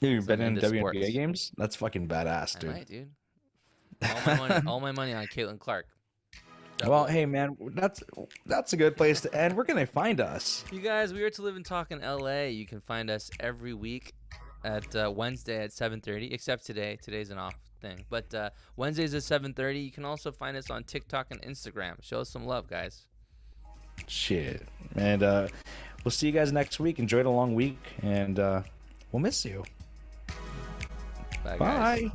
You've 'Cause I'm been in into WNBA sports. games? That's fucking badass, I dude. might, dude. All my money on Caitlin Clark. Well, hey man, that's a good place to end. Where can they find us? You guys, we are to live and talk in LA. You can find us every week at Wednesday at 7:30, except today. Today's an off thing. But Wednesdays at 7:30. You can also find us on TikTok and Instagram. Show us some love, guys. Shit. And we'll see you guys next week. Enjoy the long week, and we'll miss you. Bye, guys. Bye.